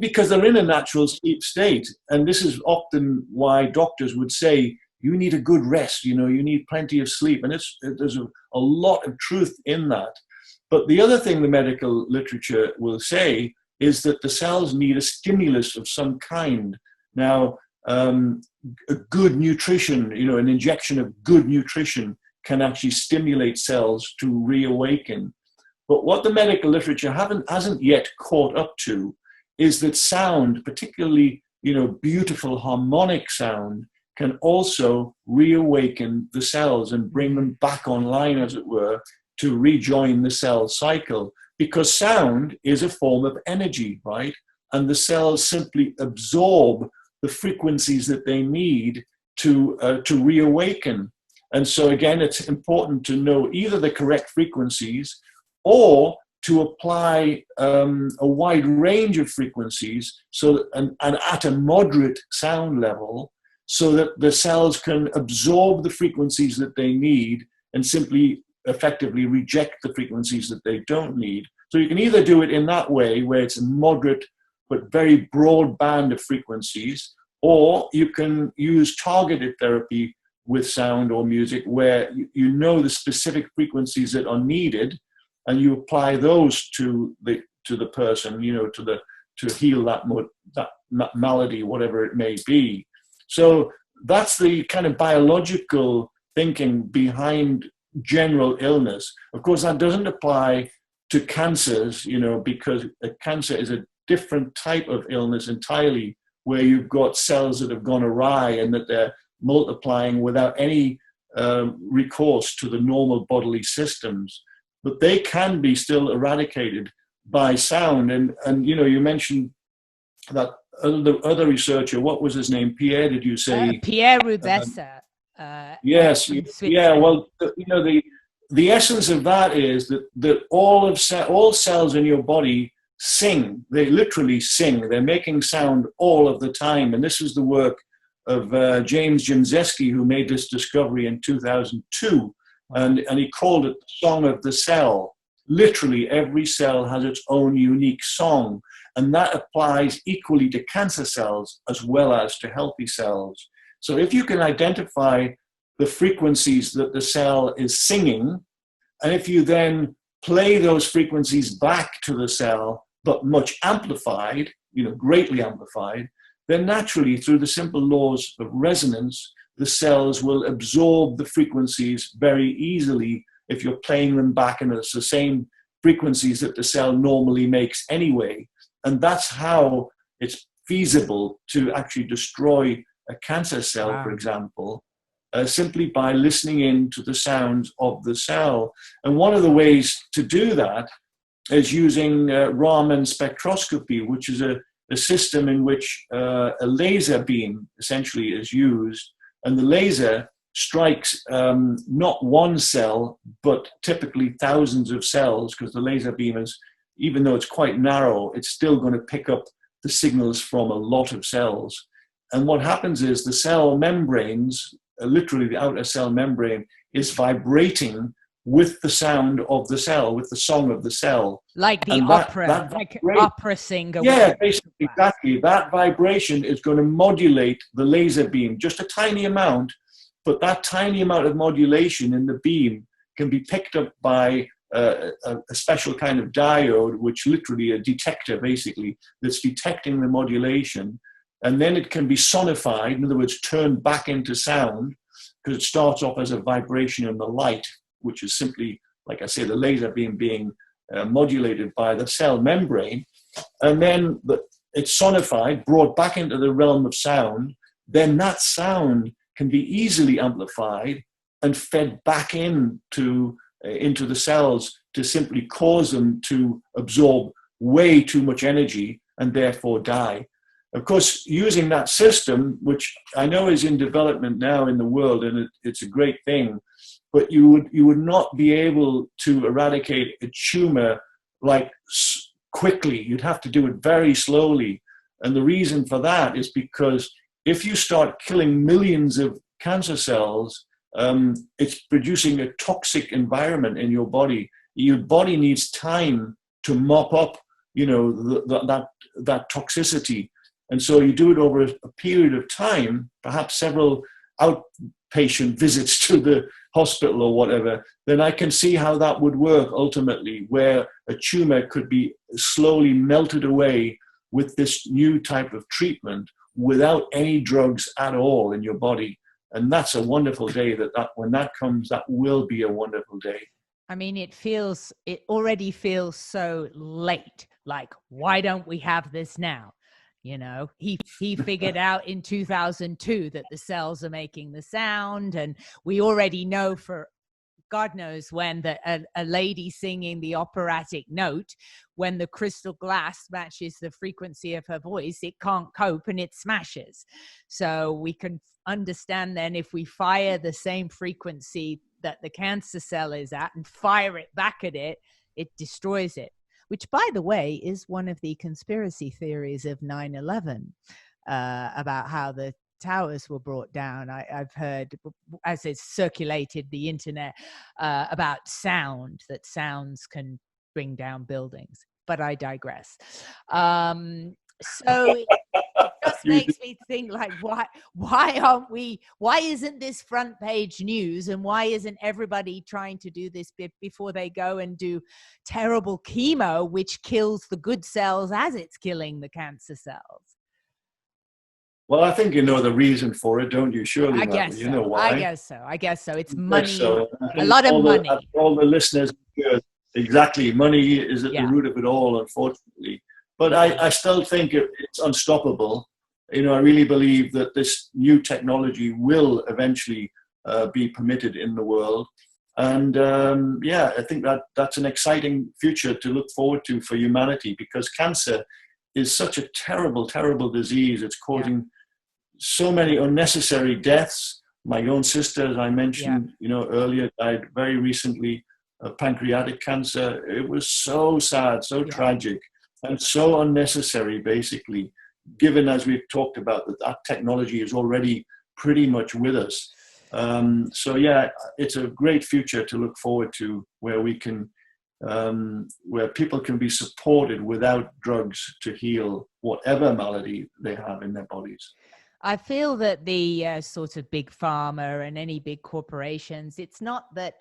Because they're in a natural sleep state. And this is often why doctors would say, you need a good rest, you need plenty of sleep. And there's a lot of truth in that. But the other thing the medical literature will say is that the cells need a stimulus of some kind. Now, a good nutrition, an injection of good nutrition can actually stimulate cells to reawaken. But what the medical literature hasn't yet caught up to is that sound, particularly, beautiful harmonic sound, can also reawaken the cells and bring them back online, as it were, to rejoin the cell cycle. Because sound is a form of energy, right? And the cells simply absorb the frequencies that they need to reawaken. And so again, it's important to know either the correct frequencies or to apply a wide range of frequencies and at a moderate sound level, so that the cells can absorb the frequencies that they need and simply effectively reject the frequencies that they don't need. So you can either do it in that way, where it's a moderate but very broad band of frequencies, or you can use targeted therapy with sound or music, where you know the specific frequencies that are needed, and you apply those to the person, to heal that malady, whatever it may be. So that's the kind of biological thinking behind general illness. Of course, that doesn't apply to cancers, because a cancer is a different type of illness entirely, where you've got cells that have gone awry and that they're multiplying without any recourse to the normal bodily systems. But they can be still eradicated by sound. And you mentioned that other researcher, what was his name? Pierre, did you say? Pierre Rubessa. Yes. Yeah. Well, the essence of that is that all cells in your body sing. They literally sing. They're making sound all of the time. And this is the work of James Jimzeski, who made this discovery in 2002. And he called it the song of the cell. Literally, every cell has its own unique song. And that applies equally to cancer cells as well as to healthy cells. So if you can identify the frequencies that the cell is singing, and if you then play those frequencies back to the cell, but much amplified, greatly amplified, then naturally, through the simple laws of resonance, the cells will absorb the frequencies very easily if you're playing them back, and it's the same frequencies that the cell normally makes anyway. And that's how it's feasible to actually destroy a cancer cell, for example, simply by listening in to the sounds of the cell. And one of the ways to do that is using Raman Spectroscopy, which is a system in which a laser beam essentially is used, and the laser strikes not one cell, but typically thousands of cells, because the laser beam is, even though it's quite narrow, it's still going to pick up the signals from a lot of cells. And what happens is the cell membranes, literally the outer cell membrane, is vibrating with the sound of the cell, with the song of the cell. Like the opera, like opera singer. Yeah, basically, exactly. That vibration is going to modulate the laser beam, just a tiny amount, but that tiny amount of modulation in the beam can be picked up by a special kind of diode, which literally a detector, basically, that's detecting the modulation. And then it can be sonified, in other words, turned back into sound, because it starts off as a vibration in the light, which is simply, like I say, the laser beam being modulated by the cell membrane. And then it's sonified, brought back into the realm of sound. Then that sound can be easily amplified and fed back into the cells to simply cause them to absorb way too much energy and therefore die. Of course, using that system, which I know is in development now in the world, and it's a great thing, but you would not be able to eradicate a tumor like quickly. You'd have to do it very slowly. And the reason for that is because if you start killing millions of cancer cells, it's producing a toxic environment in your body. Your body needs time to mop up, that toxicity. And so you do it over a period of time, perhaps several outpatient visits to the hospital or whatever, then I can see how that would work ultimately, where a tumor could be slowly melted away with this new type of treatment without any drugs at all in your body. And that's a wonderful day that when that comes, that will be a wonderful day. I mean, it already feels so late. Like, why don't we have this now? He figured out in 2002 that the cells are making the sound, and we already know for God knows when that a lady singing the operatic note, when the crystal glass matches the frequency of her voice, it can't cope and it smashes. So we can understand then, if we fire the same frequency that the cancer cell is at and fire it back at it, it destroys it. Which, by the way, is one of the conspiracy theories of 9/11, about how the towers were brought down. I've heard, as it's circulated the internet, about sound, that sounds can bring down buildings. But I digress. So it just makes me think, like, why isn't this front page news, and why isn't everybody trying to do this before they go and do terrible chemo, which kills the good cells as it's killing the cancer cells? Well, I think you know the reason for it, don't you? Surely, I guess you know why. I guess so. It's money, so. A lot of money. All the listeners, exactly. Money is at the root of it all, unfortunately. But I still think it's unstoppable. I really believe that this new technology will eventually be permitted in the world. And I think that's an exciting future to look forward to for humanity, because cancer is such a terrible, terrible disease. It's causing so many unnecessary deaths. My own sister, as I mentioned, earlier, died very recently of pancreatic cancer. It was so sad, so tragic, and so unnecessary, basically, given, as we've talked about, that technology is already pretty much with us. It's a great future to look forward to, where we can, where people can be supported without drugs to heal whatever malady they have in their bodies. I feel that the sort of big pharma and any big corporations, it's not that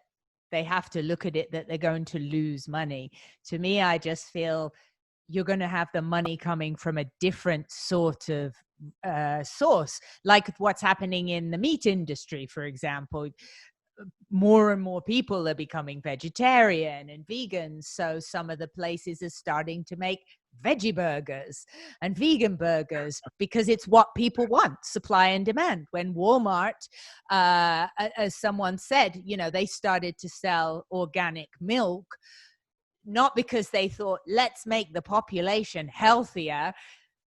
they have to look at it that they're going to lose money. To me, I just feel you're going to have the money coming from a different sort of source, like what's happening in the meat industry, for example. more and more people are becoming vegetarian and vegans. So some of the places are starting to make veggie burgers and vegan burgers because it's what people want, supply and demand. When Walmart, as someone said, they started to sell organic milk, not because they thought, let's make the population healthier.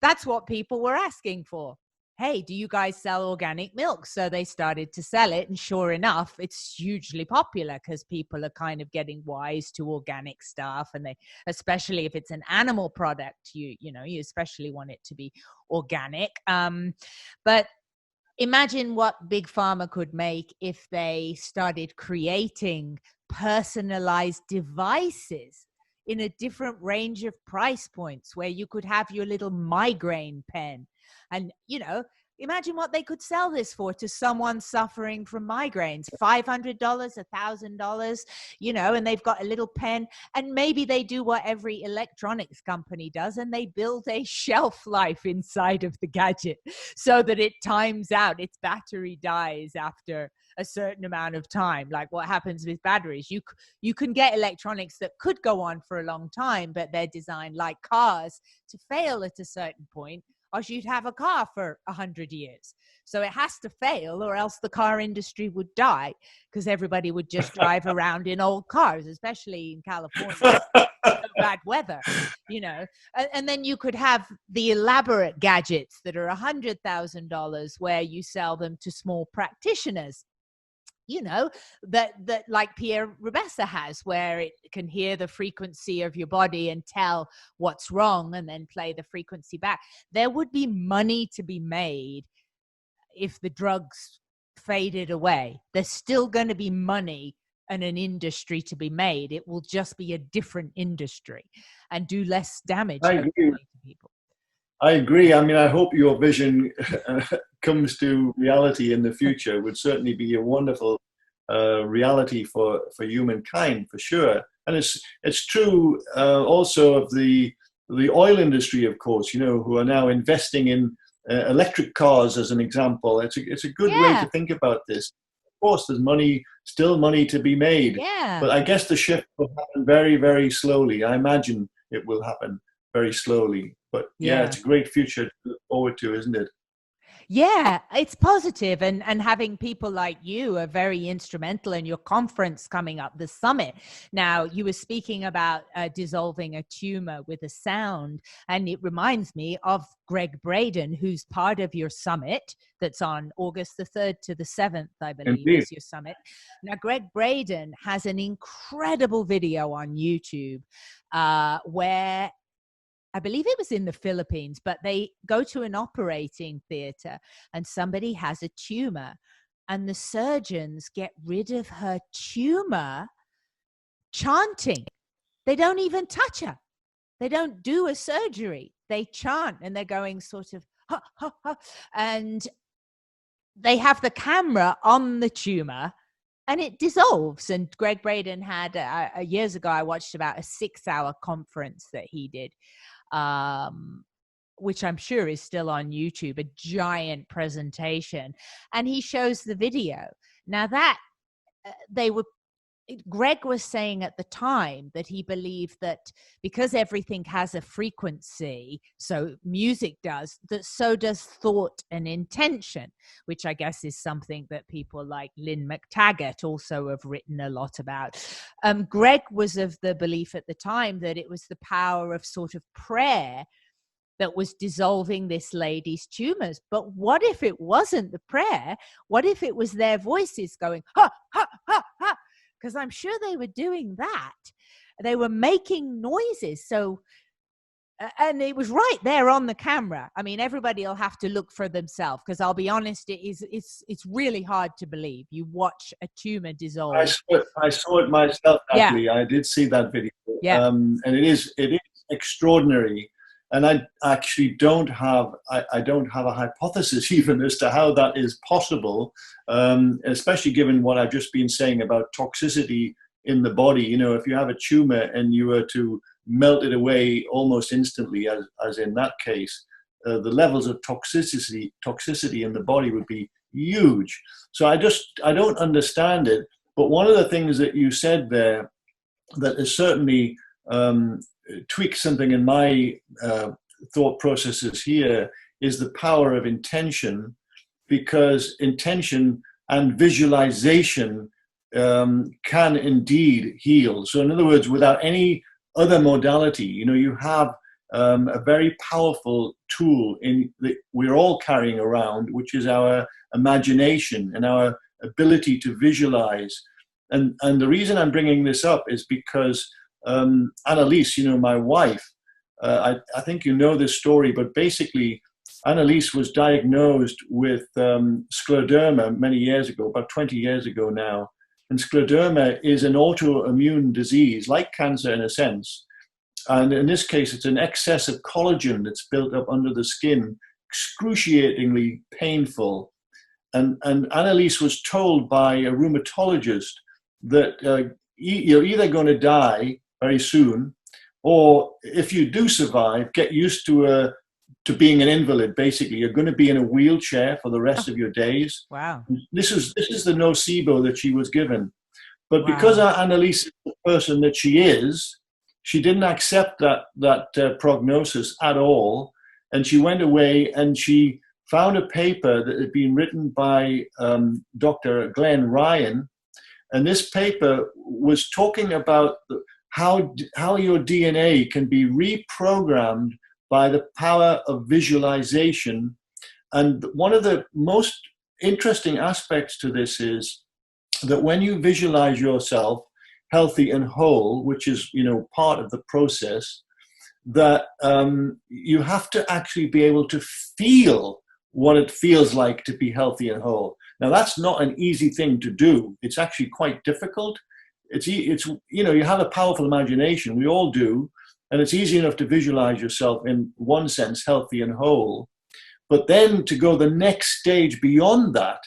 That's what people were asking for. Hey, do you guys sell organic milk? So they started to sell it. And sure enough, it's hugely popular because people are kind of getting wise to organic stuff. And they, especially if it's an animal product, you especially want it to be organic. But imagine what Big Pharma could make if they started creating personalized devices in a different range of price points where you could have your little migraine pen. And, imagine what they could sell this for to someone suffering from migraines, $500, $1,000, and they've got a little pen, and maybe they do what every electronics company does, and they build a shelf life inside of the gadget so that it times out, its battery dies after a certain amount of time. Like what happens with batteries, you can get electronics that could go on for a long time, but they're designed like cars to fail at a certain point, or you'd have a car for 100 years. So it has to fail, or else the car industry would die, because everybody would just drive around in old cars, especially in California. Bad weather, and then you could have the elaborate gadgets that are $100,000 where you sell them to small practitioners, that like Pierre Rabessa has, where it can hear the frequency of your body and tell what's wrong and then play the frequency back. There would be money to be made if the drugs faded away. There's still going to be money and an industry to be made. It will just be a different industry and do less damage to people. I agree. I mean, I hope your vision comes to reality in the future. It would certainly be a wonderful reality for humankind, for sure. And it's true also of the oil industry, of course, who are now investing in electric cars as an example. It's a good way to think about this. Of course, there's still money to be made. Yeah. But I guess the shift will happen very, very slowly. I imagine it will happen very slowly. But it's a great future to look forward to, isn't it? Yeah, it's positive, and having people like you are very instrumental in your conference coming up, the summit. Now, you were speaking about dissolving a tumor with a sound, and it reminds me of Greg Braden, who's part of your summit that's on August the 3rd to the 7th, I believe. Indeed. Is your summit. Now, Greg Braden has an incredible video on YouTube where I believe it was in the Philippines, but they go to an operating theater and somebody has a tumor, and the surgeons get rid of her tumor chanting. They don't even touch her. They don't do a surgery. They chant, and they're going sort of, ha, ha, ha. And they have the camera on the tumor, and it dissolves. And Greg Braden had, years ago, I watched about a 6-hour conference that he did, which I'm sure is still on YouTube, a giant presentation. And he shows the video. Now that Greg was saying at the time that he believed that because everything has a frequency, so music does, that so does thought and intention, which I guess is something that people like Lynn McTaggart also have written a lot about. Greg was of the belief at the time that it was the power of sort of prayer that was dissolving this lady's tumors. But what if it wasn't the prayer? What if it was their voices going, ha, ha, ha, ha? Because I'm sure they were doing that. They were making noises. So, and it was right there on the camera. I mean, everybody will have to look for themselves, because I'll be honest, it's really hard to believe. You watch a tumor dissolve. I saw it myself, actually. Yeah. I did see that video. Yeah. And it is extraordinary. And I actually don't have a hypothesis even as to how that is possible, especially given what I've just been saying about toxicity in the body. If you have a tumor and you were to melt it away almost instantly, as in that case, the levels of toxicity in the body would be huge. So I don't understand it. But one of the things that you said there that has certainly tweaked something in my thought processes here is the power of intention, because intention and visualization can indeed heal. So in other words, without any other modality, you have a very powerful tool that we're all carrying around, which is our imagination and our ability to visualize. And the reason I'm bringing this up is because Annalise, my wife, I think you know this story, but basically Annalise was diagnosed with scleroderma many years ago, about 20 years ago now. And scleroderma is an autoimmune disease, like cancer in a sense. And in this case, it's an excess of collagen that's built up under the skin, excruciatingly painful. And Annalise was told by a rheumatologist that you're either going to die very soon, or if you do survive, get used to being an invalid. Basically, you're going to be in a wheelchair for the rest of your days. Wow. This is the nocebo that she was given. But Wow. because Annalise is the person that she is, she didn't accept that prognosis at all. And she went away and she found a paper that had been written by Dr. Glenn Ryan. And this paper was talking about how your DNA can be reprogrammed by the power of visualization. And one of the most interesting aspects to this is that when you visualize yourself healthy and whole, which is, part of the process, that you have to actually be able to feel what it feels like to be healthy and whole. Now, that's not an easy thing to do. It's actually quite difficult. It's you have a powerful imagination. We all do. And it's easy enough to visualize yourself in one sense, healthy and whole. But then to go the next stage beyond that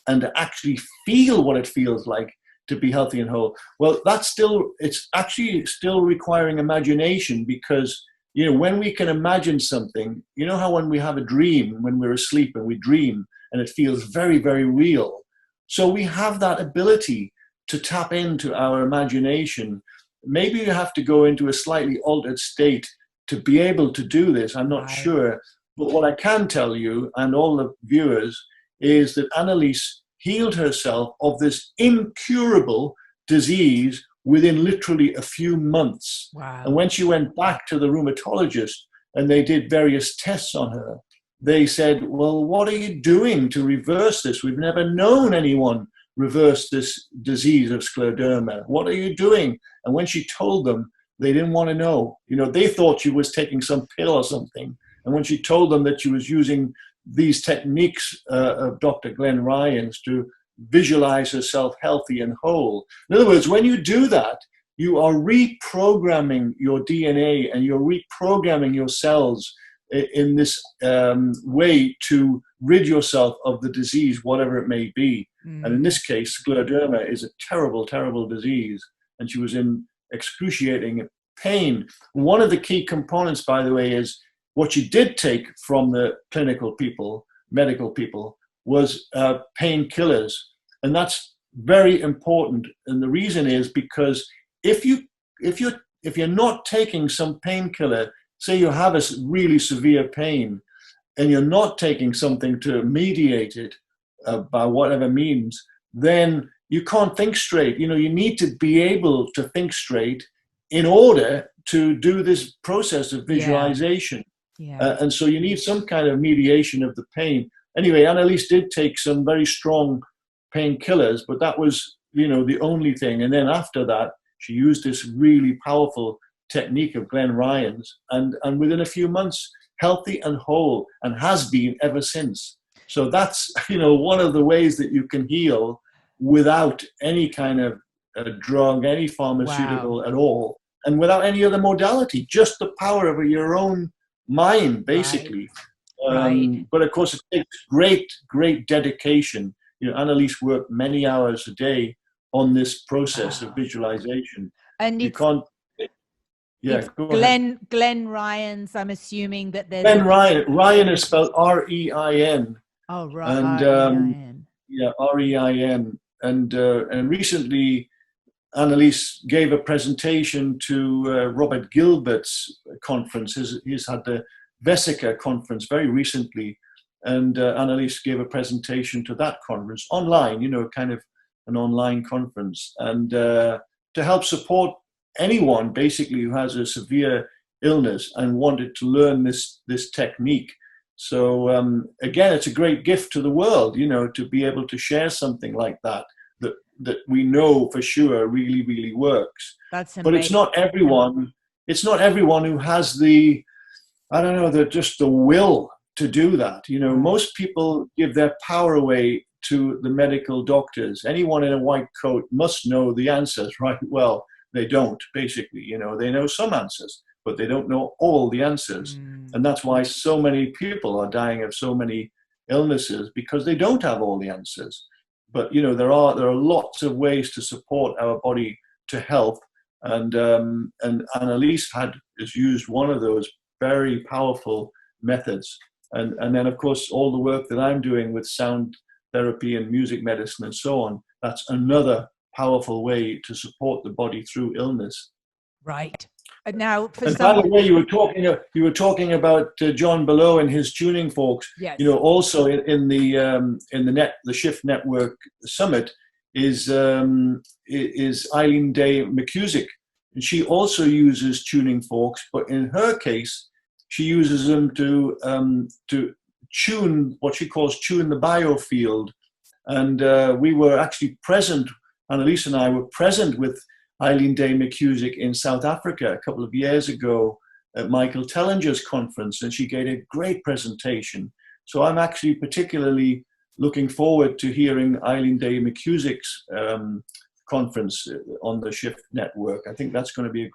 and to actually feel what it feels like to be healthy and whole, well, it's actually still requiring imagination, because, when we can imagine something, how when we have a dream, when we're asleep and we dream and it feels very, very real. So we have that ability to tap into our imagination. Maybe you have to go into a slightly altered state to be able to do this. I'm not sure. But what I can tell you and all the viewers is that Annalise healed herself of this incurable disease within literally a few months. Wow. And when she went back to the rheumatologist and they did various tests on her, they said, well, what are you doing to reverse this? We've never known anyone reverse this disease of scleroderma. What are you doing? And when she told them, they didn't want to know. They thought she was taking some pill or something. And when she told them that she was using these techniques of Dr. Glenn Ryan's to visualize herself healthy and whole. In other words, when you do that, you are reprogramming your DNA and you're reprogramming your cells in this way to rid yourself of the disease, whatever it may be. And in this case, scleroderma is a terrible, terrible disease. And she was in excruciating pain. One of the key components, by the way, is what she did take from the clinical people, medical people, was painkillers. And that's very important. And the reason is because if you're not taking some painkiller, say you have a really severe pain, and you're not taking something to mediate it by whatever means, then you can't think straight. You need to be able to think straight in order to do this process of visualization. Yeah. And so you need some kind of mediation of the pain. Anyway, Annalise did take some very strong painkillers, but that was, the only thing. And then after that, she used this really powerful technique of Glenn Ryan's, and within a few months, healthy and whole, and has been ever since. So that's, one of the ways that you can heal without any kind of drug, any pharmaceutical at all, and without any other modality, just the power of your own mind, basically. Right. But of course, it takes great dedication. Annalise worked many hours a day on this process of visualization. And you can't. Yeah, go ahead. Glenn Ryan's. I'm assuming that there's Glenn Ryan. Ryan is spelled R-E-I-N. Oh, right. And R-E-I-N. and recently Annalise gave a presentation to Robert Gilbert's conference. He's had the Vesica conference very recently, and Annalise gave a presentation to that conference online, kind of an online conference, and to help support anyone basically who has a severe illness and wanted to learn this technique. So again, it's a great gift to the world, to be able to share something like that we know for sure really, really works. That's amazing. But it's not everyone. It's not everyone who has the will to do that. Most people give their power away to the medical doctors. Anyone in a white coat must know the answers, right? Well, they don't, basically. They know some answers, but they don't know all the answers. And that's why so many people are dying of so many illnesses, because they don't have all the answers. But there are lots of ways to support our body to health, and Annalise has used one of those very powerful methods, and then of course all the work that I'm doing with sound therapy and music medicine and so on. That's another powerful way to support the body through illness. Right. Now, by the way, you were talking about John Below and his tuning forks. Yes. Also in the Shift Network Summit is Eileen Day McCusick, and she also uses tuning forks, but in her case, she uses them to tune what she calls tune the biofield. And we were actually present. Annalise and I were present with Eileen Day McCusick in South Africa a couple of years ago at Michael Tellinger's conference, and she gave a great presentation. So I'm actually particularly looking forward to hearing Eileen Day McCusick's conference on the Shift Network. I think that's going to be a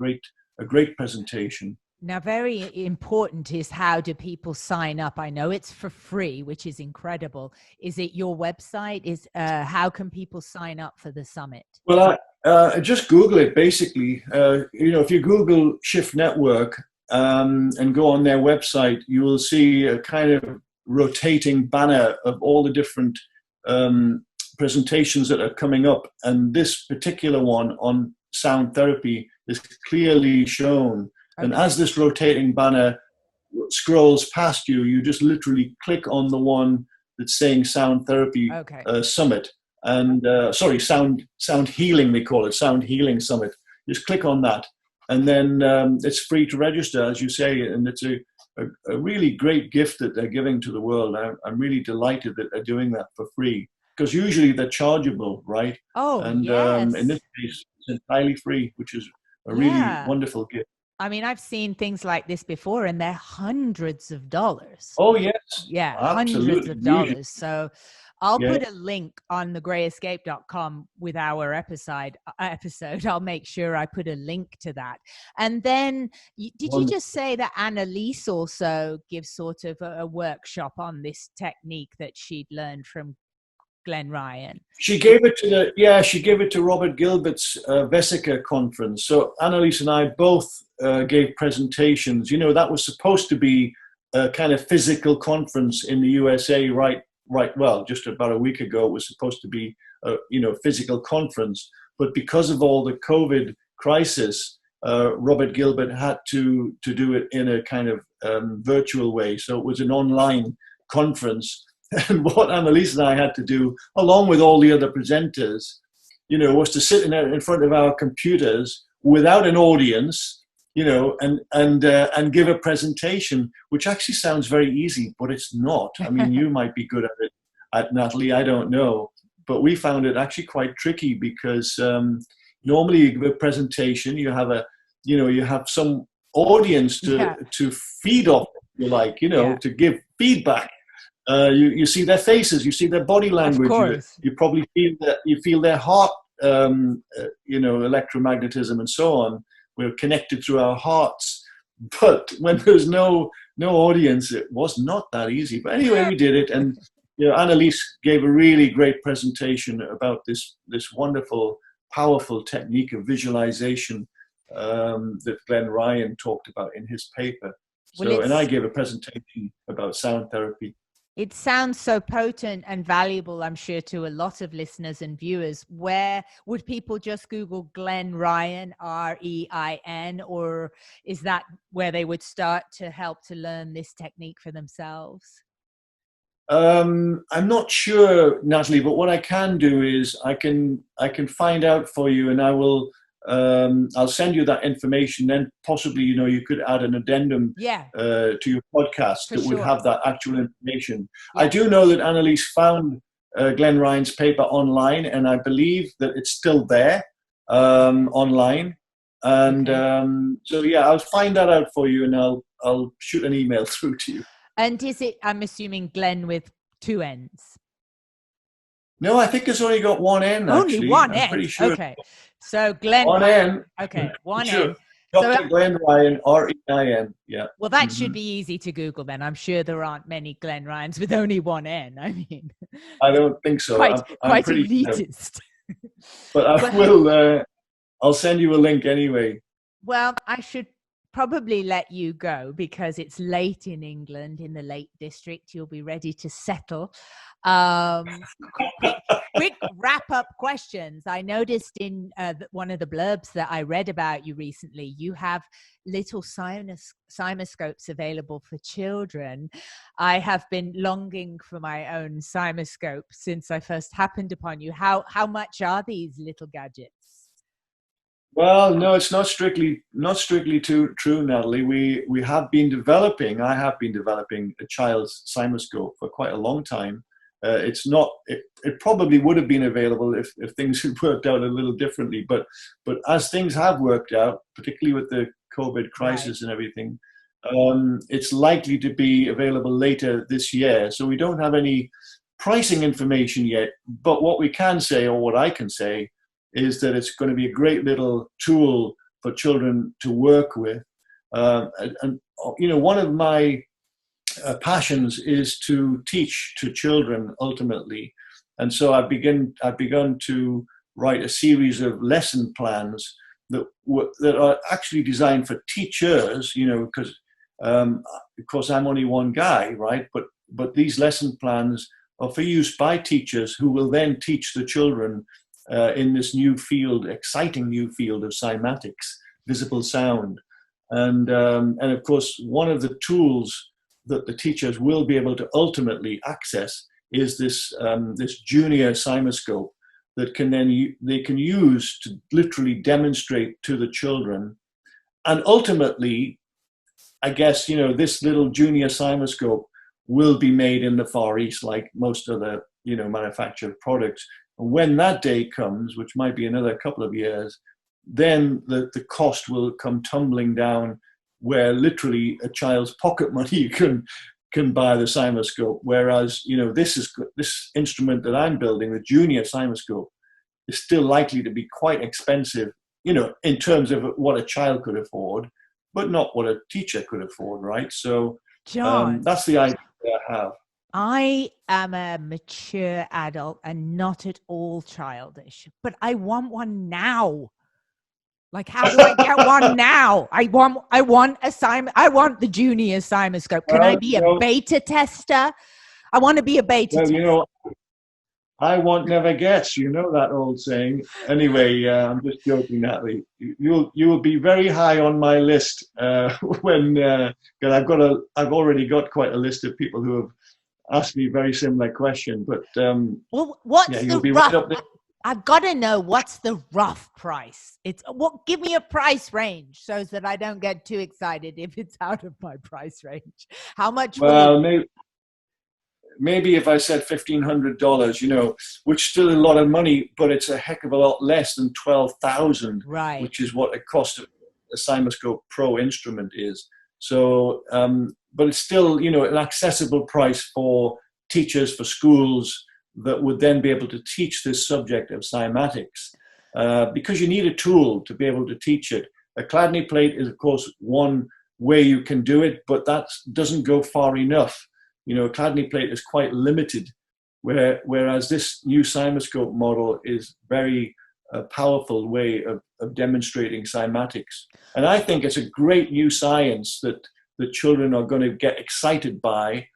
great presentation. Now, very important is, how do people sign up? I know it's for free, which is incredible. Is it your website? How can people sign up for the summit? Well, just Google it, basically. If you Google Shift Network and go on their website, you will see a kind of rotating banner of all the different presentations that are coming up. And this particular one on sound therapy is clearly shown. Okay. And as this rotating banner scrolls past you, you just literally click on the one that's saying Sound Therapy Summit. And sound healing, they call it, Sound Healing Summit. Just click on that, and then it's free to register, as you say, and it's a really great gift that they're giving to the world. I'm really delighted that they're doing that for free, because usually they're chargeable, right? Oh, and yes. In this case, it's entirely free, which is a really wonderful gift. I mean, I've seen things like this before, and they're hundreds of dollars. Oh, yes. Yeah, absolutely. Hundreds of dollars. So I'll put a link on thegreyescape.com with our episode. I'll make sure I put a link to that. And then, did you just say that Annalise also gives sort of a workshop on this technique that she'd learned from Glenn Ryan? She gave it to Robert Gilbert's Vesica conference. So Annalise and I both gave presentations. That was supposed to be a kind of physical conference in the USA, right? Well, just about a week ago, it was supposed to be a physical conference. But because of all the COVID crisis, Robert Gilbert had to do it in a kind of virtual way. So it was an online conference. And what Annalise and I had to do, along with all the other presenters, was to sit in front of our computers without an audience, and give a presentation, which actually sounds very easy, but it's not. I mean, you might be good at it, Natalie, I don't know. But we found it actually quite tricky, because normally you give a presentation, you have some audience to feed off, if you like, to give feedback. You see their faces, you see their body language. You probably feel their heart, electromagnetism and so on. We're connected through our hearts. But when there's no audience, it was not that easy. But anyway, we did it, and Annalise gave a really great presentation about this wonderful, powerful technique of visualization that Glenn Ryan talked about in his paper. And I gave a presentation about sound therapy. It sounds so potent and valuable, I'm sure, to a lot of listeners and viewers. Where would people just Google Glenn Ryan, Rein, or is that where they would start to help to learn this technique for themselves? I'm not sure, Natalie, but what I can do is I can find out for you, and I'll send you that information. Then possibly, you could add an addendum to your podcast that would have that actual information. Yeah. I do know that Annalise found Glenn Ryan's paper online, and I believe that it's still there online. And so yeah, I'll find that out for you, and I'll shoot an email through to you. And is it, I'm assuming, Glenn with 2 N's? No, I think it's only got 1 N, actually. Only 1 N? I'm pretty sure. Okay. So Glenn 1 Ryan. N. Okay, 1 sure. N. Dr. So, Glenn Ryan, Rein. Yeah. Well, that should be easy to Google then. I'm sure there aren't many Glenn Ryans with only 1 N. I mean, I don't think so. I'm pretty elitist. But I will. I'll send you a link anyway. Well, I should probably let you go because it's late in England, in the Lake District. You'll be ready to settle. Quick wrap-up questions. I noticed in one of the blurbs that I read about you recently, you have little cymoscopes available for children. I have been longing for my own cymoscope since I first happened upon you. How much are these little gadgets? Well, no, it's not strictly true, Natalie. I have been developing a child's cymoscope for quite a long time. It probably would have been available if things had worked out a little differently. But as things have worked out, particularly with the COVID crisis and everything, it's likely to be available later this year. So we don't have any pricing information yet. But what we can say, or what I can say, is that it's going to be a great little tool for children to work with. And one of my passions is to teach to children ultimately. And so I've begun to write a series of lesson plans that are actually designed for teachers, because of course I'm only one guy, right? But these lesson plans are for use by teachers who will then teach the children in this exciting new field of cymatics, visible sound. And of course, one of the tools that the teachers will be able to ultimately access is this junior cymoscope that they can use to literally demonstrate to the children. And ultimately, I guess, this little junior cymoscope will be made in the Far East like most other, manufactured products. And when that day comes, which might be another couple of years, then the cost will come tumbling down, where literally a child's pocket money can buy the cymoscope. Whereas, this instrument that I'm building, the junior cymoscope, is still likely to be quite expensive, in terms of what a child could afford, but not what a teacher could afford, right? So John, that's the idea I have. I am a mature adult and not at all childish, but I want one now. Like, how do I get one now? I want I want the junior cymoscope. Can I be a beta tester? I want to be a beta tester. I want never gets. You know that old saying. Anyway, I'm just joking, Natalie. You will be very high on my list because I've already got quite a list of people who have asked me a very similar question. But what's the rough? I've got to know what's the rough price. Give me a price range so that I don't get too excited if it's out of my price range. How much? Well, maybe if I said $1,500, which is still a lot of money, but it's a heck of a lot less than $12,000, right? Which is what the cost of a Cymoscope Pro instrument is. So, but it's still, an accessible price for teachers, for schools that would then be able to teach this subject of cymatics, because you need a tool to be able to teach it. A Chladni plate is, of course, one way you can do it, but that doesn't go far enough. A Chladni plate is quite limited, whereas this new cymoscope model is very powerful way of demonstrating cymatics. And I think it's a great new science that the children are going to get excited by,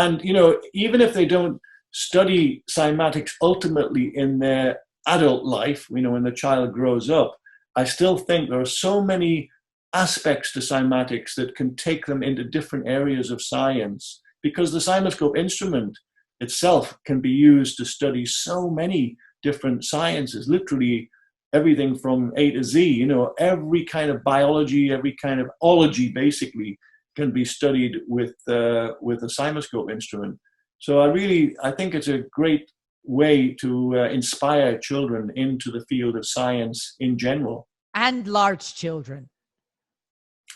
And, you know, even if they don't study cymatics ultimately in their adult life, you know, when the child grows up, I still think there are so many aspects to cymatics that can take them into different areas of science, because the cymoscope instrument itself can be used to study so many different sciences, literally everything from A to Z. You know, every kind of biology, every kind of ology basically can be studied with a cymoscope instrument. So I think it's a great way to inspire children into the field of science in general. And large children.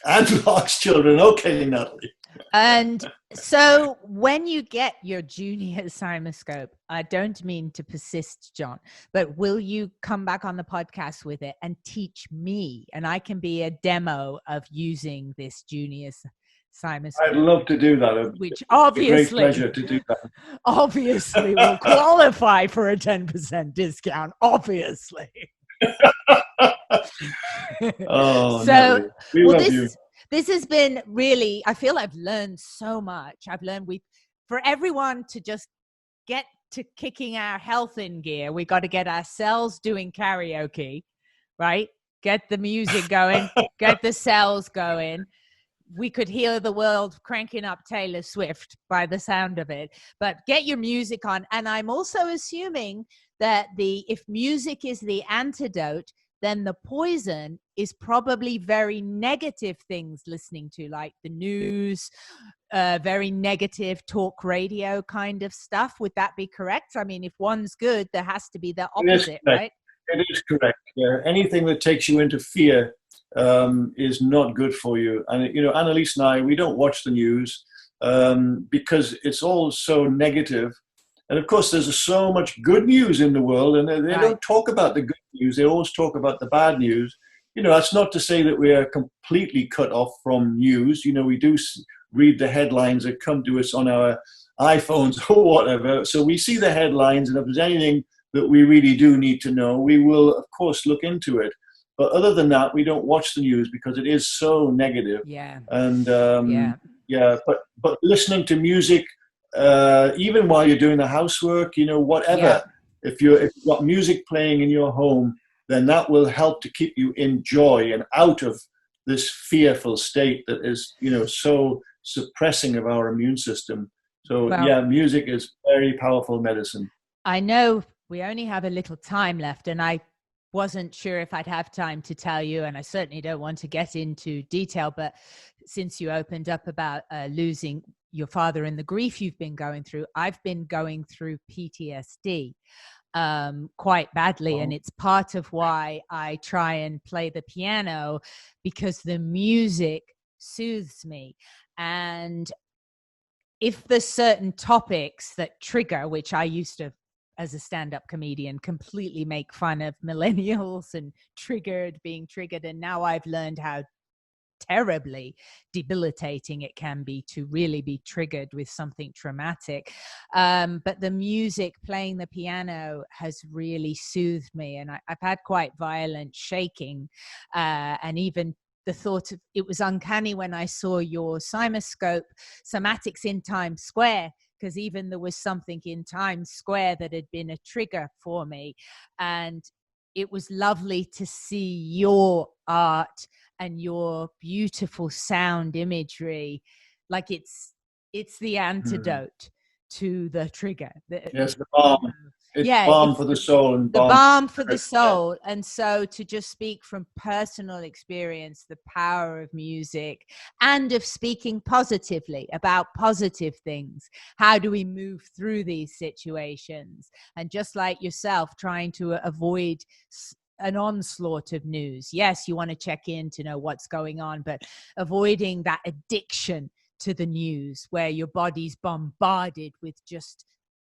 And large children. Okay, Natalie. And so when you get your junior cymoscope, I don't mean to persist, John, but will you come back on the podcast with it and teach me? And I can be a demo of using this junior cymoscope. I'd love to do that. Which obviously, it's a great pleasure to do that. Obviously will qualify for a 10% discount, obviously. Oh, so we love you. This has been really, I feel I've learned so much. I've learned for everyone to just get to kicking our health in gear, we got to get ourselves doing karaoke, right? Get the music going, get the cells going. We could heal the world cranking up Taylor Swift by the sound of it, but get your music on. And I'm also assuming that if music is the antidote, then the poison is probably very negative things listening to, like the news, very negative talk radio kind of stuff. Would that be correct? I mean, if one's good, there has to be the opposite, right? It is correct. Yeah. Anything that takes you into fear is not good for you. And, you know, Annalise and I, we don't watch the news because it's all so negative. And of course, there's so much good news in the world, and they don't talk about the good news. They always talk about the bad news. You know, that's not to say that we are completely cut off from news. You know, we do read the headlines that come to us on our iPhones or whatever. So we see the headlines, and if there's anything that we really do need to know, we will, of course, look into it. But other than that, we don't watch the news because it is so negative. Yeah. And but listening to music, even while you're doing the housework, you know, whatever. Yeah. If you've got music playing in your home, then that will help to keep you in joy and out of this fearful state that is, you know, so suppressing of our immune system. So music is very powerful medicine. I know we only have a little time left, and I wasn't sure if I'd have time to tell you, and I certainly don't want to get into detail, but since you opened up about losing your father and the grief you've been going through, I've been going through PTSD quite badly. And it's part of why I try and play the piano, because the music soothes me. And if there's certain topics that trigger, which I used to, as a stand-up comedian, completely make fun of millennials and being triggered. And now I've learned how terribly debilitating it can be to really be triggered with something traumatic. But the music, playing the piano, has really soothed me. And I've had quite violent shaking, and even the thought of it was uncanny when I saw your cymatics in Times Square, because even there was something in Times Square that had been a trigger for me. And it was lovely to see your art and your beautiful sound imagery. Like it's the antidote to the trigger. Yes, the balm. It's balm for the soul. And the balm for the soul. And so to just speak from personal experience, the power of music and of speaking positively about positive things. How do we move through these situations? And just like yourself, trying to avoid an onslaught of news. Yes, you want to check in to know what's going on, but avoiding that addiction to the news where your body's bombarded with just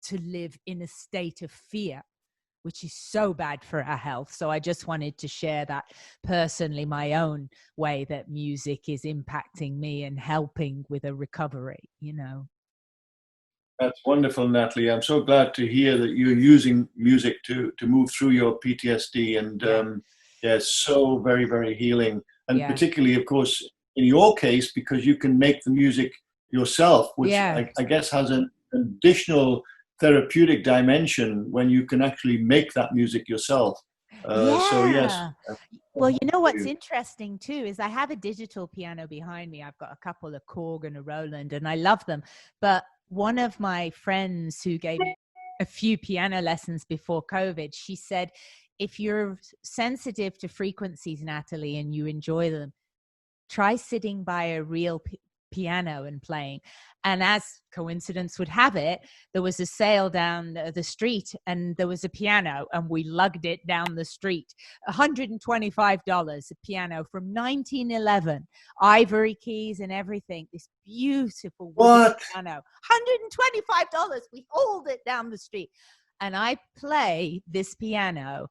to live in a state of fear, which is so bad for our health. So I just wanted to share that personally, my own way that music is impacting me and helping with a recovery, you know. That's wonderful, Natalie. I'm so glad to hear that you're using music to move through your PTSD. And it's so very, very healing. And particularly, of course, in your case, because you can make the music yourself, which Yeah. I guess has an additional therapeutic dimension when you can actually make that music yourself. So yes. Yeah. Well, you know what's interesting too is I have a digital piano behind me. I've got a couple, a Korg and a Roland, and I love them. But one of my friends who gave me a few piano lessons before COVID, she said, if you're sensitive to frequencies, Natalie, and you enjoy them, try sitting by a real piano and playing. And as coincidence would have it, there was a sale down the street and there was a piano, and we lugged it down the street. $125, a piano from 1911, ivory keys and everything. This beautiful wooden piano. $125. We hauled it down the street. And I play this piano,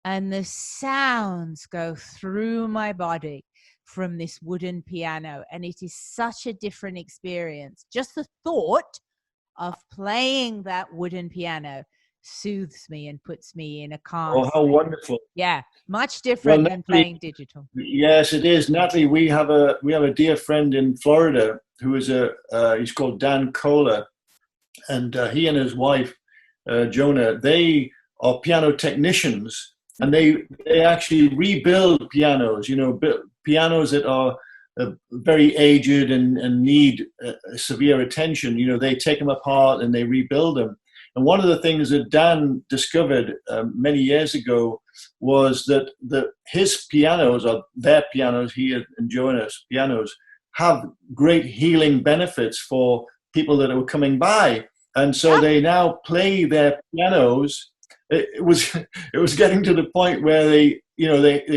and the sounds go through my body from this wooden piano, and it is such a different experience. Just the thought of playing that wooden piano soothes me and puts me in a calm Oh, how wonderful. Yeah, much different than playing digital. Yes, it is. Natalie, we have a dear friend in Florida who is he's called Dan Kohler, and he and his wife Jonah, they are piano technicians, and they actually rebuild pianos, pianos that are very aged and need severe attention. They take them apart and they rebuild them. And one of the things that Dan discovered many years ago was that his pianos, or their pianos, he and Jonah's pianos, have great healing benefits for people that are coming by. And so they now play their pianos. It was getting to the point where they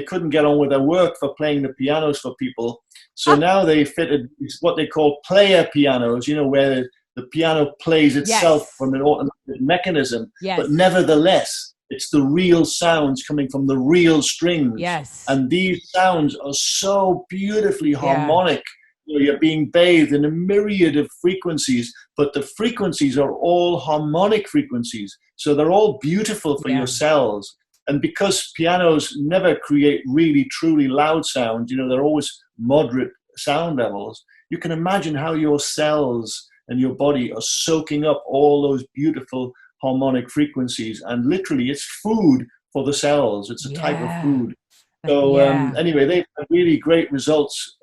couldn't get on with their work for playing the pianos for people. So now they fitted what they call player pianos, where the piano plays itself from an automatic mechanism. Yes. But nevertheless, it's the real sounds coming from the real strings. Yes. And these sounds are so beautifully harmonic. You're being bathed in a myriad of frequencies, but the frequencies are all harmonic frequencies. So they're all beautiful for your cells. And because pianos never create really, truly loud sound, they're always moderate sound levels, you can imagine how your cells and your body are soaking up all those beautiful harmonic frequencies. And literally, it's food for the cells. It's a type of food. So anyway, they've had really great results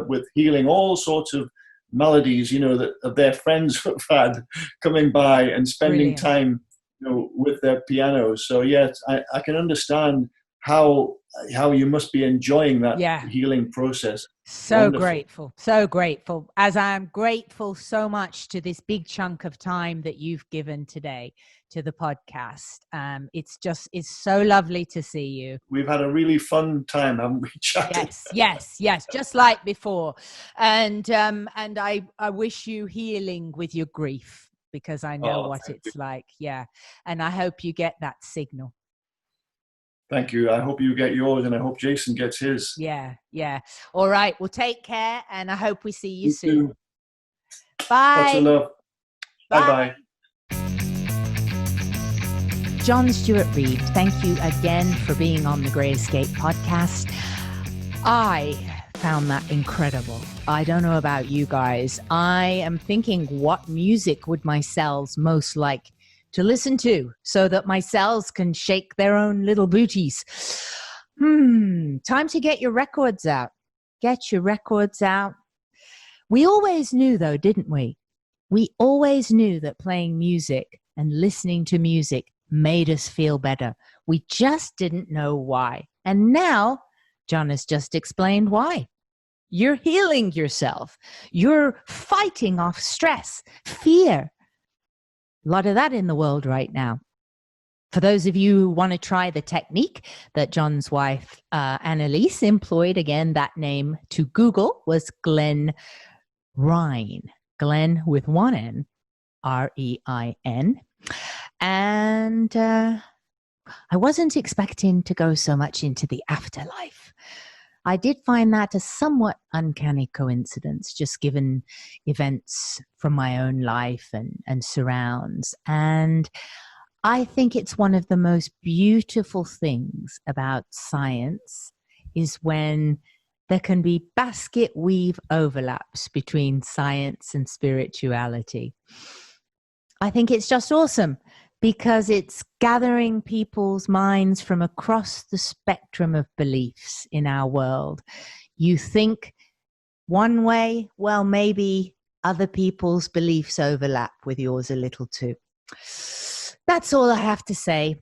with healing all sorts of maladies, that their friends have had coming by and spending time, with their pianos. So yes, I can understand how you must be enjoying that healing process. So wonderful. So grateful. As I'm grateful so much to this big chunk of time that you've given today to the podcast. It's so lovely to see you. We've had a really fun time, haven't we, chatting? Yes. Just like before. And I wish you healing with your grief, because I know what it's like. Yeah. And I hope you get that signal. Thank you. I hope you get yours, and I hope Jason gets his. Yeah. All right. Well, take care, and I hope we see you soon. Bye. Lots of love. Bye-bye. John Stuart Reid, thank you again for being on the Grayscape podcast. I found that incredible. I don't know about you guys. I am thinking, what music would my cells most like to listen to so that my cells can shake their own little booties? Time to get your records out. Get your records out. We always knew, though, didn't we? We always knew that playing music and listening to music made us feel better. We just didn't know why. And now, John has just explained why. You're healing yourself. You're fighting off stress, fear. A lot of that in the world right now. For those of you who want to try the technique that John's wife, Annalise, employed, again, that name to Google was Glenn Rein. Glenn with one N, R-E-I-N. And I wasn't expecting to go so much into the afterlife. I did find that a somewhat uncanny coincidence, just given events from my own life and surrounds. And I think it's one of the most beautiful things about science is when there can be basket weave overlaps between science and spirituality. I think it's just awesome because it's gathering people's minds from across the spectrum of beliefs in our world. You think one way, well, maybe other people's beliefs overlap with yours a little too. That's all I have to say.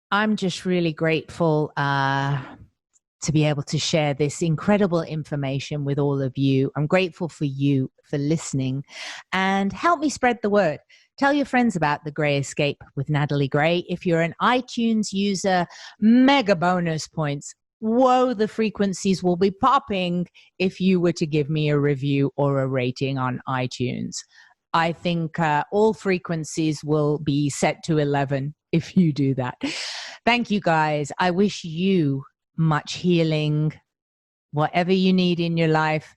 I'm just really grateful to be able to share this incredible information with all of you. I'm grateful for you for listening, and help me spread the word. Tell your friends about The Grey Escape with Natalie Gray. If you're an iTunes user, mega bonus points. Whoa, the frequencies will be popping if you were to give me a review or a rating on iTunes. I think all frequencies will be set to 11 if you do that. Thank you, guys. I wish you much healing. Whatever you need in your life,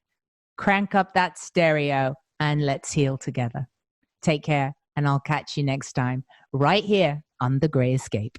crank up that stereo and let's heal together. Take care, and I'll catch you next time right here on The Grey Escape.